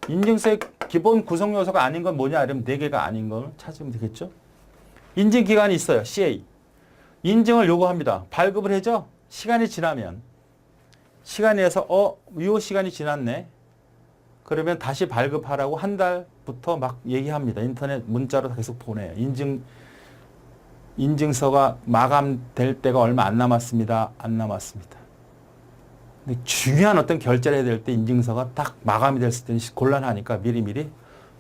인증서의 기본 구성 요소가 아닌 건 뭐냐? 이러면 4개가 아닌 걸 찾으면 되겠죠. 인증기간이 있어요. CA. 인증을 요구합니다. 발급을 해죠. 시간이 지나면 시간이 해서 이 시간이 지났네. 그러면 다시 발급하라고 한 달부터 막 얘기합니다. 인터넷 문자로 계속 보내요. 인증서가 마감될 때가 얼마 안 남았습니다. 안 남았습니다. 근데 중요한 어떤 결제를 해야 될 때 인증서가 딱 마감이 됐을 때 곤란하니까 미리미리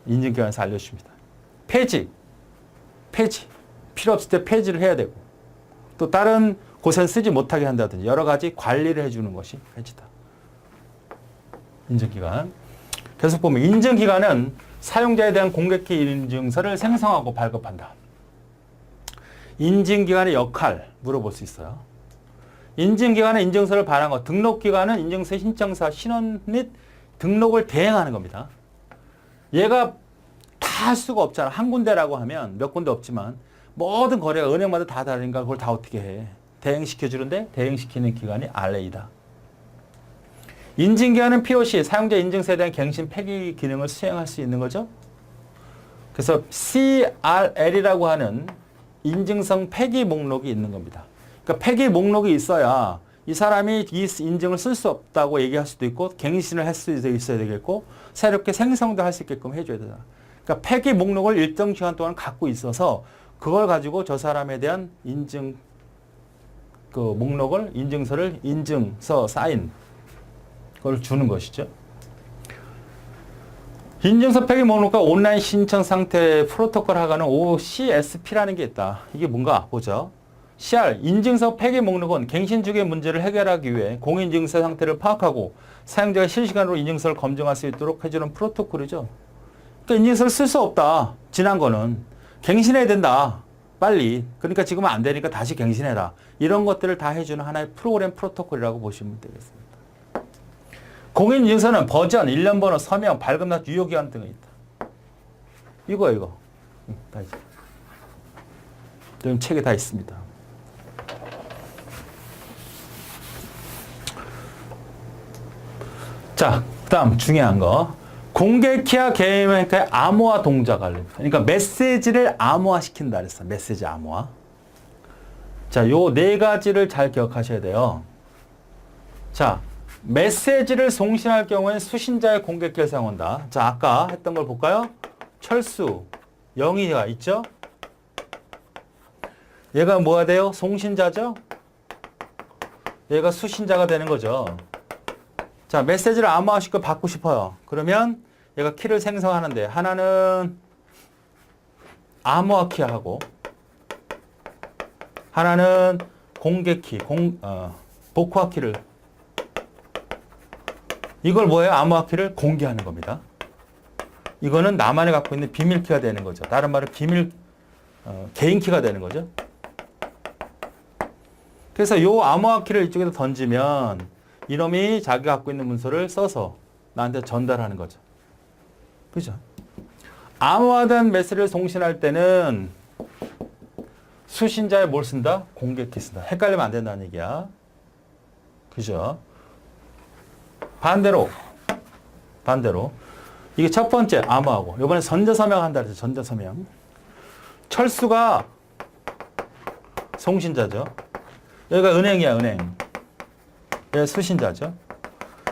인증기관에서 알려줍니다. 폐지. 필요 없을 때 폐지를 해야 되고 또 다른 곳에는 쓰지 못하게 한다든지 여러 가지 관리를 해주는 것이 폐지다. 인증기관. 계속 보면 인증기관은 사용자에 대한 공개키 인증서를 생성하고 발급한다. 인증기관의 역할 물어볼 수 있어요. 인증기관은 인증서를 발행한 것, 등록기관은 인증서 신청사 신원 및 등록을 대행하는 겁니다. 얘가 다 할 수가 없잖아. 한 군데라고 하면 몇 군데 없지만 모든 거래가 은행마다 다 다르니까 그걸 다 어떻게 해. 대행시켜주는데 대행시키는 기관이 RA다. 인증기관은 POC, 사용자 인증서에 대한 갱신 폐기 기능을 수행할 수 있는 거죠. 그래서 CRL이라고 하는 인증성 폐기 목록이 있는 겁니다. 그러니까 폐기 목록이 있어야 이 사람이 이 인증을 쓸 수 없다고 얘기할 수도 있고 갱신을 할 수 있어야 되겠고 새롭게 생성도 할 수 있게끔 해줘야 되잖아. 그러니까 폐기 목록을 일정 시간 동안 갖고 있어서 그걸 가지고 저 사람에 대한 인증 그 목록을 인증서를 인증서 사인 그걸 주는 것이죠. 인증서 폐기 목록과 온라인 신청 상태 프로토콜 하가는 OCSP라는 게 있다. 이게 뭔가 보죠. CR, 인증서 폐기 목록은 갱신 중의 문제를 해결하기 위해 공인증서 상태를 파악하고 사용자가 실시간으로 인증서를 검증할 수 있도록 해주는 프로토콜이죠. 그러니까 인증서를 쓸 수 없다. 지난 거는. 갱신해야 된다. 빨리. 그러니까 지금은 안 되니까 다시 갱신해라. 이런 것들을 다 해주는 하나의 프로그램 프로토콜이라고 보시면 되겠습니다. 공인인증서는 버전, 일련 번호, 서명, 발급날, 유효기간 등이 있다. 이거. 다 있어. 책에 다 있습니다. 자, 다음 중요한 거. 공개키와 개인의 암호화 동작 관련. 그러니까 메시지를 암호화시킨다 그랬어. 메시지 암호화. 자, 요 네 가지를 잘 기억하셔야 돼요. 자, 메시지를 송신할 경우엔 수신자의 공개키를 사용한다. 자, 아까 했던 걸 볼까요? 철수, 영희가 있죠? 얘가 뭐가 돼요? 송신자죠? 얘가 수신자가 되는 거죠. 자, 메시지를 암호화시켜 받고 싶어요. 그러면 얘가 키를 생성하는데 하나는 암호화 키하고 하나는 공개 키, 복호화 키를 이걸 뭐예요? 암호화 키를 공개하는 겁니다. 이거는 나만이 갖고 있는 비밀 키가 되는 거죠. 다른 말로 비밀 개인 키가 되는 거죠. 그래서 요 암호화 키를 이쪽에다 던지면 이놈이 자기가 갖고 있는 문서를 써서 나한테 전달하는 거죠. 그죠? 암호화된 메시지를 송신할 때는 수신자의 뭘 쓴다? 공개키 쓴다. 헷갈리면 안 된다는 얘기야. 그죠? 반대로 이게 첫 번째 암호하고 이번에 전자서명 한다 그래서 전자서명. 철수가 송신자죠. 여기가 은행이야, 은행. 얘 수신자죠.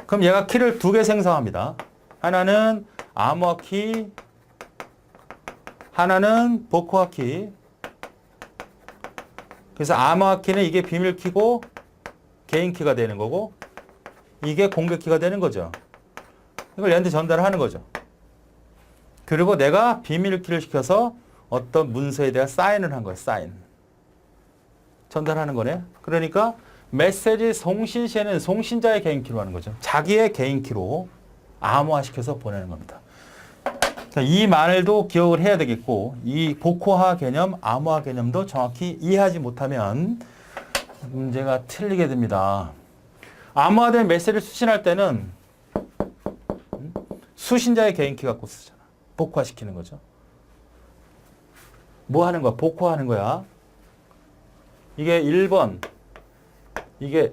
그럼 얘가 키를 두 개 생성합니다. 하나는 암호화 키, 하나는 복호화 키. 그래서 암호화 키는 이게 비밀 키고 개인 키가 되는 거고 이게 공개 키가 되는 거죠. 이걸 얘한테 전달을 하는 거죠. 그리고 내가 비밀 키를 시켜서 어떤 문서에 대한 사인을 한 거예요. 사인. 전달하는 거네. 그러니까 메시지 송신 시에는 송신자의 개인 키로 하는 거죠. 자기의 개인 키로 암호화시켜서 보내는 겁니다. 이 말도 기억을 해야 되겠고 이 복호화 개념, 암호화 개념도 정확히 이해하지 못하면 문제가 틀리게 됩니다. 암호화된 메시지를 수신할 때는 수신자의 개인 키 갖고 쓰잖아. 복호화시키는 거죠. 뭐 하는 거야? 복호하는 거야. 이게 1번, 이게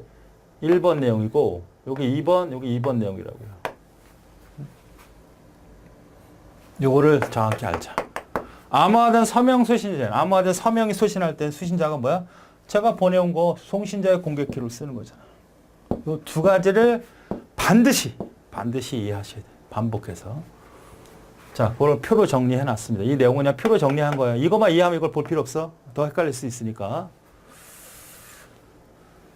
1번 내용이고 여기 2번, 여기 2번 내용이라고요. 요거를 정확히 알자. 암호화된 서명 수신자, 암호화된 서명이 수신할 때 수신자가 뭐야? 제가 보내온 거 송신자의 공개키로 쓰는 거잖아. 요 두 가지를 반드시 이해하셔야 돼요. 반복해서. 자, 그걸 표로 정리해 놨습니다. 이 내용은 그냥 표로 정리한 거예요. 이것만 이해하면 이걸 볼 필요 없어. 더 헷갈릴 수 있으니까.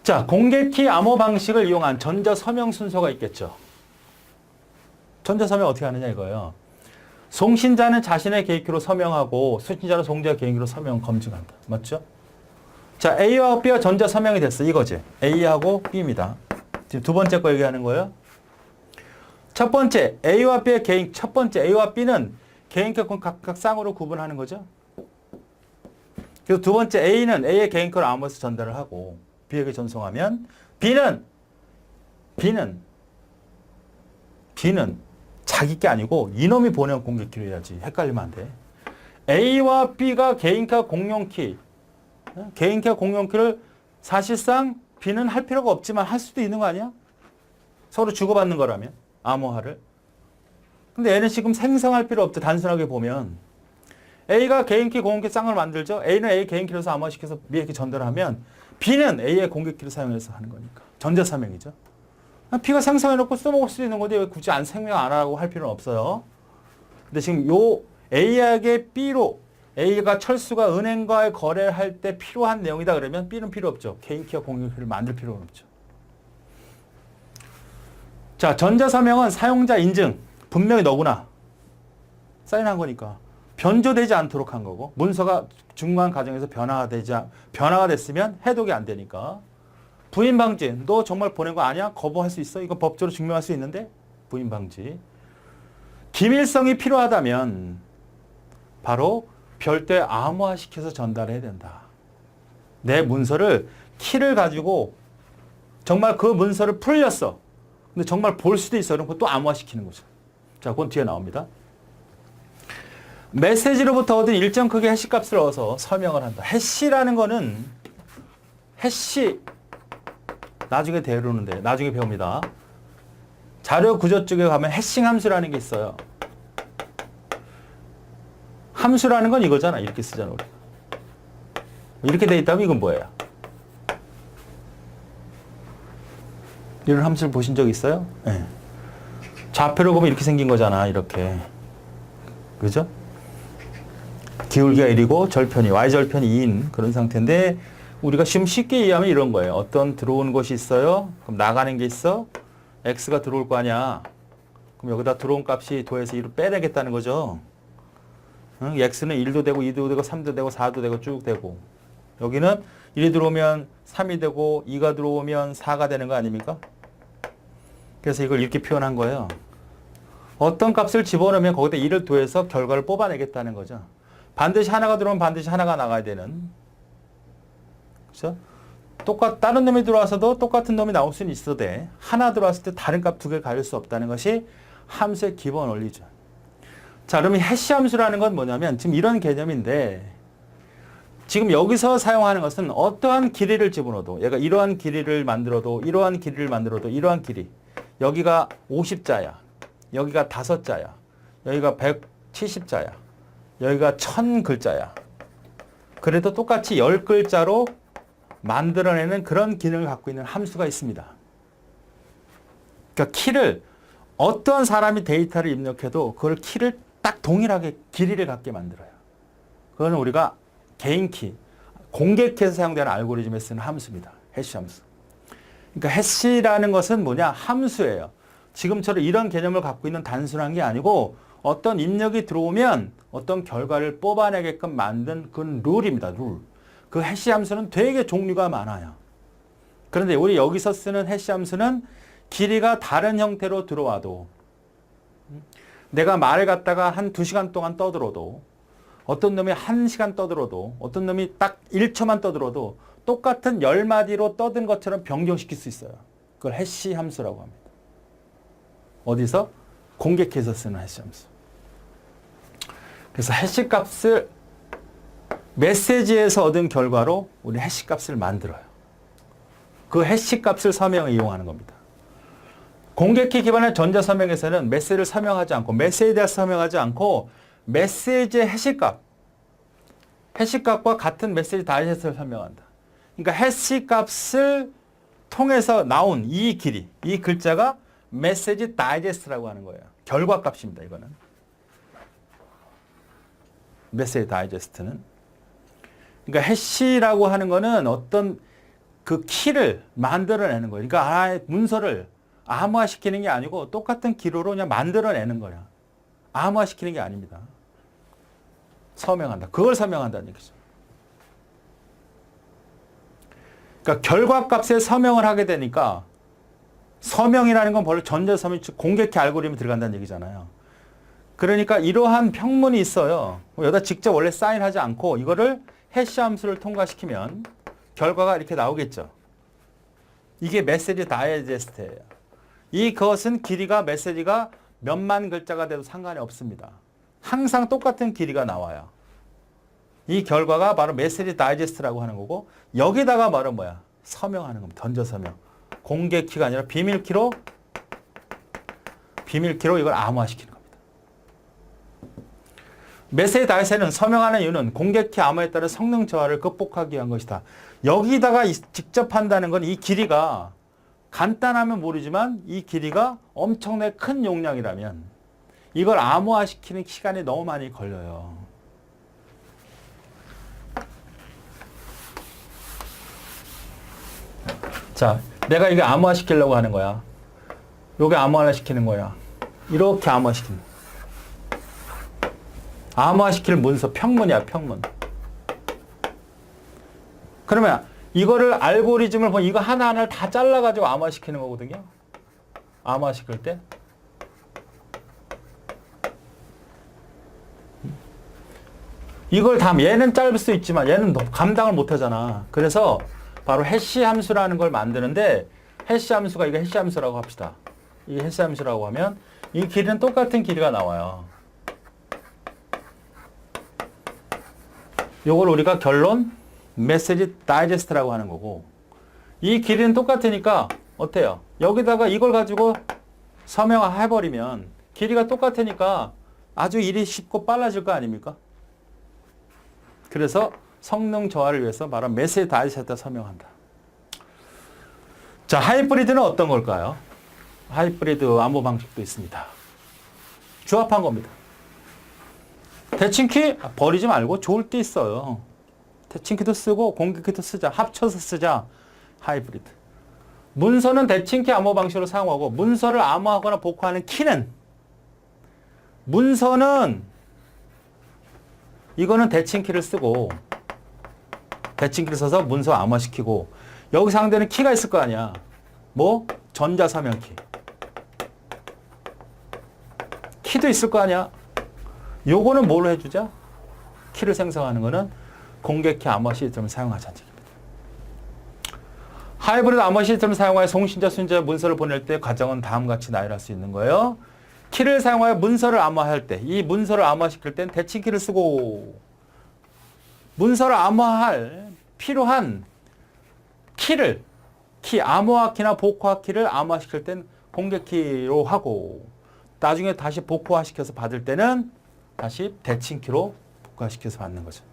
자, 공개키 암호 방식을 이용한 전자서명 순서가 있겠죠. 전자서명 어떻게 하느냐 이거예요. 송신자는 자신의 개인키로 서명하고 수신자는 송자의 개인키로 서명 검증한다. 맞죠? 자, A와 B가 전자서명이 됐어. 이거지. A하고 B입니다. 지금 두 번째 거 얘기하는 거예요. 첫 번째 A와 B의 개인, 첫 번째 A와 B는 개인키를 각각 쌍으로 구분하는 거죠. 그래서 두 번째 A는 A의 개인키를 암호해서 전달을 하고 B에게 전송하면 B는 자기 게 아니고 이놈이 보내온 공개키로 해야지. 헷갈리면 안 돼. A와 B가 개인키와 공용키, 개인키와 공용키를 사실상 B는 할 필요가 없지만 할 수도 있는 거 아니야? 서로 주고받는 거라면 암호화를. 근데 얘는 지금 생성할 필요 없죠. 단순하게 보면 A가 개인키 공개키 쌍을 만들죠. A는 A 개인키로서 암호화시켜서 B에게 전달하면 B는 A의 공개키를 사용해서 하는 거니까 전자사명이죠. B가 생성해놓고 써먹을 수 있는 건데 왜 굳이 안 생명 안 하고 할 필요는 없어요. 근데 지금 요 A에게 B로 A가 철수가 은행과의 거래를 할 때 필요한 내용이다 그러면 B는 필요 없죠. 개인키와 공개키를 만들 필요는 없죠. 자, 전자서명은 사용자 인증. 분명히 너구나. 사인한 거니까. 변조되지 않도록 한 거고 문서가 중간 과정에서 변화가 됐으면 해독이 안 되니까. 부인 방지. 너 정말 보낸 거 아니야? 거부할 수 있어? 이거 법적으로 증명할 수 있는데? 부인 방지. 기밀성이 필요하다면 바로 별도의 암호화시켜서 전달해야 된다. 내 문서를 키를 가지고 정말 그 문서를 풀렸어. 근데 정말 볼 수도 있어. 그럼 또 암호화시키는 거죠. 자, 그건 뒤에 나옵니다. 메시지로부터 얻은 일정 크기의 해시값을 얻어서 서명을 한다. 해시라는 거는 해시 나중에 배우는데 나중에 배웁니다. 자료 구조 쪽에 가면 해싱 함수라는 게 있어요. 함수라는 건 이거잖아. 이렇게 쓰잖아, 우리가. 이렇게 돼 있다면 이건 뭐예요? 이런 함수를 보신 적 있어요? 네. 좌표로 보면 이렇게 생긴 거잖아. 이렇게. 그죠? 기울기가 1이고 절편이 y절편이 2인 그런 상태인데 우리가 지금 쉽게 이해하면 이런 거예요. 어떤 들어오는 것이 있어요. 그럼 나가는 게 있어. x가 들어올 거 아니야. 그럼 여기다 들어온 값이 도에서 2로 빼내겠다는 거죠. 응? x는 1도 되고 2도 되고 3도 되고 4도 되고 쭉 되고 여기는 1이 들어오면 3이 되고 2가 들어오면 4가 되는 거 아닙니까? 그래서 이걸 이렇게 표현한 거예요. 어떤 값을 집어넣으면 거기다 1을 더해서 결과를 뽑아내겠다는 거죠. 반드시 하나가 들어오면 반드시 하나가 나가야 되는. 그렇죠? 다른 놈이 들어와서도 똑같은 놈이 나올 수는 있어도 돼. 하나 들어왔을 때 다른 값 두 개를 가질 수 없다는 것이 함수의 기본 원리죠. 자, 그러면 해시 함수라는 건 뭐냐면 지금 이런 개념인데 지금 여기서 사용하는 것은 어떠한 길이를 집어넣어도 얘가 이러한 길이를 만들어도 이러한 길이를 만들어도 이러한 길이 여기가 50자야. 여기가 5자야. 여기가 170자야. 여기가 1000글자야. 그래도 똑같이 10글자로 만들어내는 그런 기능을 갖고 있는 함수가 있습니다. 그러니까 키를 어떤 사람이 데이터를 입력해도 그걸 키를 딱 동일하게 길이를 갖게 만들어요. 그거는 우리가 개인키, 공개키에서 사용되는 알고리즘에 쓰는 함수입니다. 해시 함수. 그러니까 해시라는 것은 뭐냐? 함수예요. 지금처럼 이런 개념을 갖고 있는 단순한 게 아니고 어떤 입력이 들어오면 어떤 결과를 뽑아내게끔 만든 그런 룰입니다. 룰. 그 해시 함수는 되게 종류가 많아요. 그런데 우리 여기서 쓰는 해시 함수는 길이가 다른 형태로 들어와도 내가 말을 갖다가 한 2시간 동안 떠들어도 어떤 놈이 1시간 떠들어도 어떤 놈이 딱 1초만 떠들어도 똑같은 10마디로 떠든 것처럼 변경시킬 수 있어요. 그걸 해시 함수라고 합니다. 어디서? 공개키에서 쓰는 해시 함수. 그래서 해시 값을 메시지에서 얻은 결과로 우리 해시 값을 만들어요. 그 해시 값을 서명에 이용하는 겁니다. 공개키 기반의 전자서명에서는 메시지를 서명하지 않고 메시지에 대해서 서명하지 않고 메시지의 해시값, 해시값과 같은 메시지 다이제스트를 설명한다. 그러니까 해시값을 통해서 나온 이 길이, 이 글자가 메시지 다이제스트라고 하는 거예요. 결과값입니다. 이거는. 메시지 다이제스트는. 그러니까 해시라고 하는 거는 어떤 그 키를 만들어내는 거예요. 그러니까 문서를 암호화시키는 게 아니고 똑같은 기로로 그냥 만들어내는 거야. 암호화시키는 게 아닙니다. 서명한다. 그걸 서명한다는 얘기죠. 그러니까 결과값에 서명을 하게 되니까 서명이라는 건 원래 전자서명, 즉 공개키 알고리즘이 들어간다는 얘기잖아요. 그러니까 이러한 평문이 있어요. 여기다 직접 원래 사인하지 않고 이거를 해시 함수를 통과시키면 결과가 이렇게 나오겠죠. 이게 메시지 다이제스트예요. 이것은 길이가 메시지가 몇만 글자가 돼도 상관이 없습니다. 항상 똑같은 길이가 나와요. 이 결과가 바로 메시지 다이제스트라고 하는 거고 여기다가 바로 뭐야? 서명하는 겁니다. 던져 서명. 공개키가 아니라 비밀키로 이걸 암호화시키는 겁니다. 메시지 다이스는 서명하는 이유는 공개키 암호에 따른 성능 저하를 극복하기 위한 것이다. 여기다가 직접 한다는 건 이 길이가 간단하면 모르지만 이 길이가 엄청나게 큰 용량이라면 이걸 암호화시키는 시간이 너무 많이 걸려요. 자, 내가 이게 암호화시키려고 하는 거야. 요게 암호화시키는 거야. 이렇게 암호화시키는 거야. 암호화시킬 문서, 평문이야, 평문. 그러면 이거를 알고리즘을 보면 이거 하나하나를 다 잘라가지고 암호화시키는 거거든요. 암호화시킬 때. 이걸 다, 얘는 짧을 수 있지만 얘는 감당을 못 하잖아. 그래서 바로 해시 함수라는 걸 만드는데 해시 함수가 이거 해시 함수라고 합시다. 이게 해시 함수라고 하면 이 길이는 똑같은 길이가 나와요. 요걸 우리가 결론 메시지 다이제스트라고 하는 거고 이 길이는 똑같으니까 어때요? 여기다가 이걸 가지고 서명해버리면 길이가 똑같으니까 아주 일이 쉽고 빨라질 거 아닙니까? 그래서 성능 저하를 위해서 말한 메시지 다이제스트에다 서명한다. 자, 하이브리드는 어떤 걸까요? 하이브리드 암호 방식도 있습니다. 조합한 겁니다. 대칭키 버리지 말고 좋을 때 있어요. 대칭키도 쓰고 공개키도 쓰자. 합쳐서 쓰자. 하이브리드. 문서는 대칭키 암호 방식으로 사용하고 문서를 암호하거나 복호하는 키는 문서는 이거는 대칭키를 쓰고 대칭키를 써서 문서 암호화시키고 여기 상대는 키가 있을 거 아니야. 뭐? 전자서명키. 키도 있을 거 아니야. 요거는 뭘로 해주자? 키를 생성하는 거는 공개키 암호화 시스템을 사용하자는 얘기입니다. 하이브리드 암호화 시스템을 사용하여 송신자, 수신자 문서를 보낼 때 과정은 다음과 같이 나열할 수 있는 거예요. 키를 사용하여 문서를 암호화할 때, 이 문서를 암호화시킬 땐 대칭키를 쓰고 문서를 암호화할 필요한 키를, 암호화 키나 복호화 키를 암호화시킬 땐 공개키로 하고 나중에 다시 복호화시켜서 받을 때는 다시 대칭키로 복호화시켜서 받는 거죠.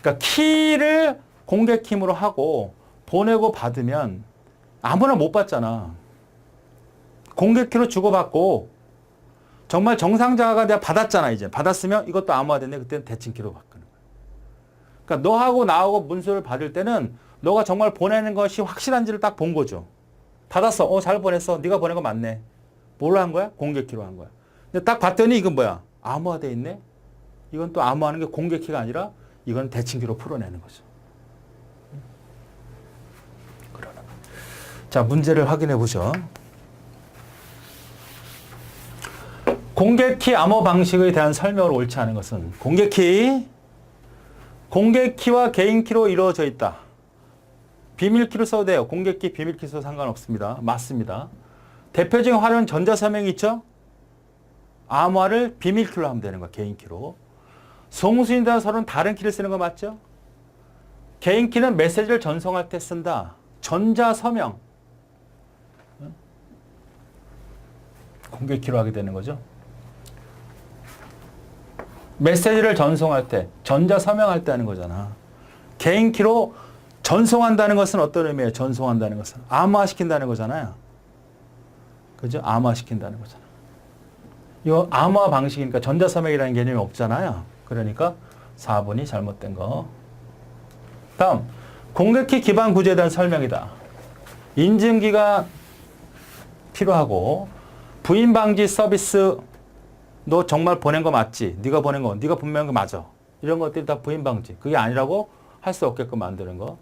그러니까 키를 공개키로 하고 보내고 받으면 아무나 못 받잖아. 공개키로 주고받고 정말 정상자가 내가 받았잖아. 이제 받았으면 이것도 암호화됐네. 그때는 대칭키로 바꾸는 거야. 그러니까 너하고 나하고 문서를 받을 때는 너가 정말 보내는 것이 확실한지를 딱 본 거죠. 받았어. 잘 보냈어. 네가 보낸 거 맞네. 뭘로 한 거야? 공개키로 한 거야. 근데 딱 봤더니 이건 뭐야? 암호화돼 있네. 이건 또 암호하는 게 공개키가 아니라 이건 대칭키로 풀어내는 거죠. 그러나. 자, 문제를 확인해 보죠. 공개키 암호 방식에 대한 설명을 옳지 않은 것은 공개키와 개인키로 이루어져 있다. 비밀키로 써도 돼요. 공개키, 비밀키 써도 상관없습니다. 맞습니다. 대표적인 화려한 전자서명이 있죠? 암호화를 비밀키로 하면 되는 거야. 개인키로. 송수인과 서로는 다른 키를 쓰는 거 맞죠? 개인키는 메시지를 전송할 때 쓴다. 전자서명. 공개키로 하게 되는 거죠. 메시지를 전송할 때, 전자서명할 때 하는 거잖아. 개인키로 전송한다는 것은 어떤 의미예요? 전송한다는 것은 암호화시킨다는 거잖아요. 그죠? 암호화시킨다는 거잖아. 이거 암호화 방식이니까 전자서명이라는 개념이 없잖아요. 그러니까 4번이 잘못된 거. 다음, 공개키 기반 구조에 대한 설명이다. 인증기가 필요하고 부인 방지 서비스 너 정말 보낸 거 맞지? 네가 보낸 거, 네가 분명한 거 맞아. 이런 것들이 다 부인 방지. 그게 아니라고 할 수 없게끔 만드는 거.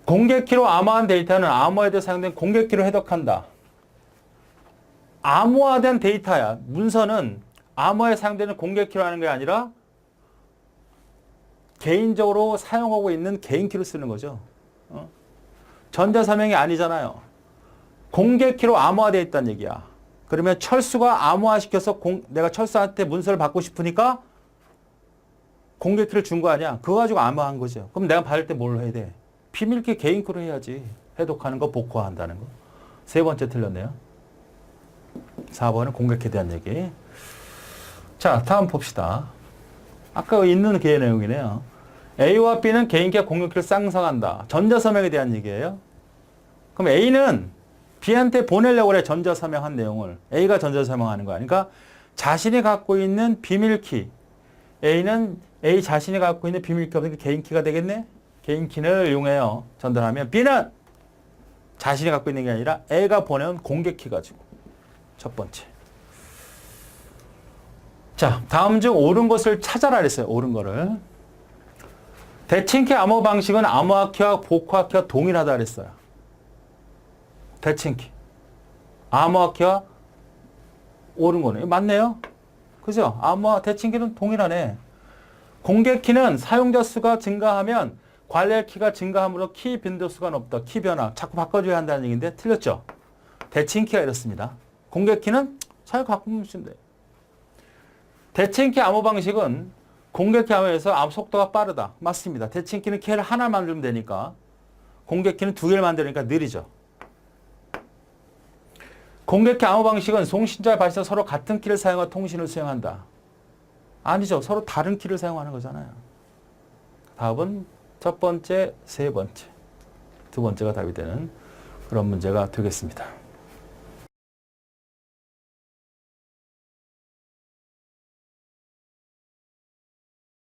공개키로 암호화한 데이터는 암호화에 사용된 공개키로 해독한다. 암호화된 데이터야. 문서는 암호화에 사용되는 공개키로 하는 게 아니라 개인적으로 사용하고 있는 개인키로 쓰는 거죠. 전자서명이 아니잖아요. 공개키로 암호화되어 있다는 얘기야. 그러면 철수가 암호화시켜서 내가 철수한테 문서를 받고 싶으니까 공개키를 준 거 아니야. 그거 가지고 암호화한 거죠. 그럼 내가 받을 때 뭘로 해야 돼? 비밀키 개인키로 해야지. 해독하는 거, 복구한다는 거. 세 번째 틀렸네요. 4번은 공격에 대한 얘기. 자, 다음 봅시다. 아까 있는 그 내용이네요. A와 B는 개인키와 공격키를 쌍성한다. 전자서명에 대한 얘기예요. 그럼 A는 B한테 보내려고 그래. 전자서명한 내용을. A가 전자서명하는 거야. 그러니까 자신이 갖고 있는 비밀키. A는 A 자신이 갖고 있는 비밀키가 개인키가 되겠네. 개인키를 이용해요. 전달하면 B는 자신이 갖고 있는 게 아니라 A가 보내온 공개키 가지고. 첫 번째. 자, 다음 중 옳은 것을 찾아라 그랬어요. 옳은 거를. 대칭키 암호 방식은 암호화키와 복호화키와 동일하다 그랬어요. 대칭키. 암호화키와 옳은 거네. 맞네요. 그죠? 암호화 대칭키는 동일하네. 공개키는 사용자 수가 증가하면 관리할 키가 증가함으로 키 빈도수가 높다. 키 변화. 자꾸 바꿔줘야 한다는 얘기인데 틀렸죠? 대칭키가 이렇습니다. 공개키는 잘 바꾸면 돼. 대칭키 암호 방식은 공개키 암호에서 암 속도가 빠르다. 맞습니다. 대칭키는 키를 하나 만들면 되니까 공개키는 두 개를 만드니까 느리죠. 공개키 암호 방식은 송신자와 발신자 서로 같은 키를 사용하여 통신을 수행한다. 아니죠. 서로 다른 키를 사용하는 거잖아요. 답은 첫 번째, 세 번째, 두 번째가 답이 되는 그런 문제가 되겠습니다.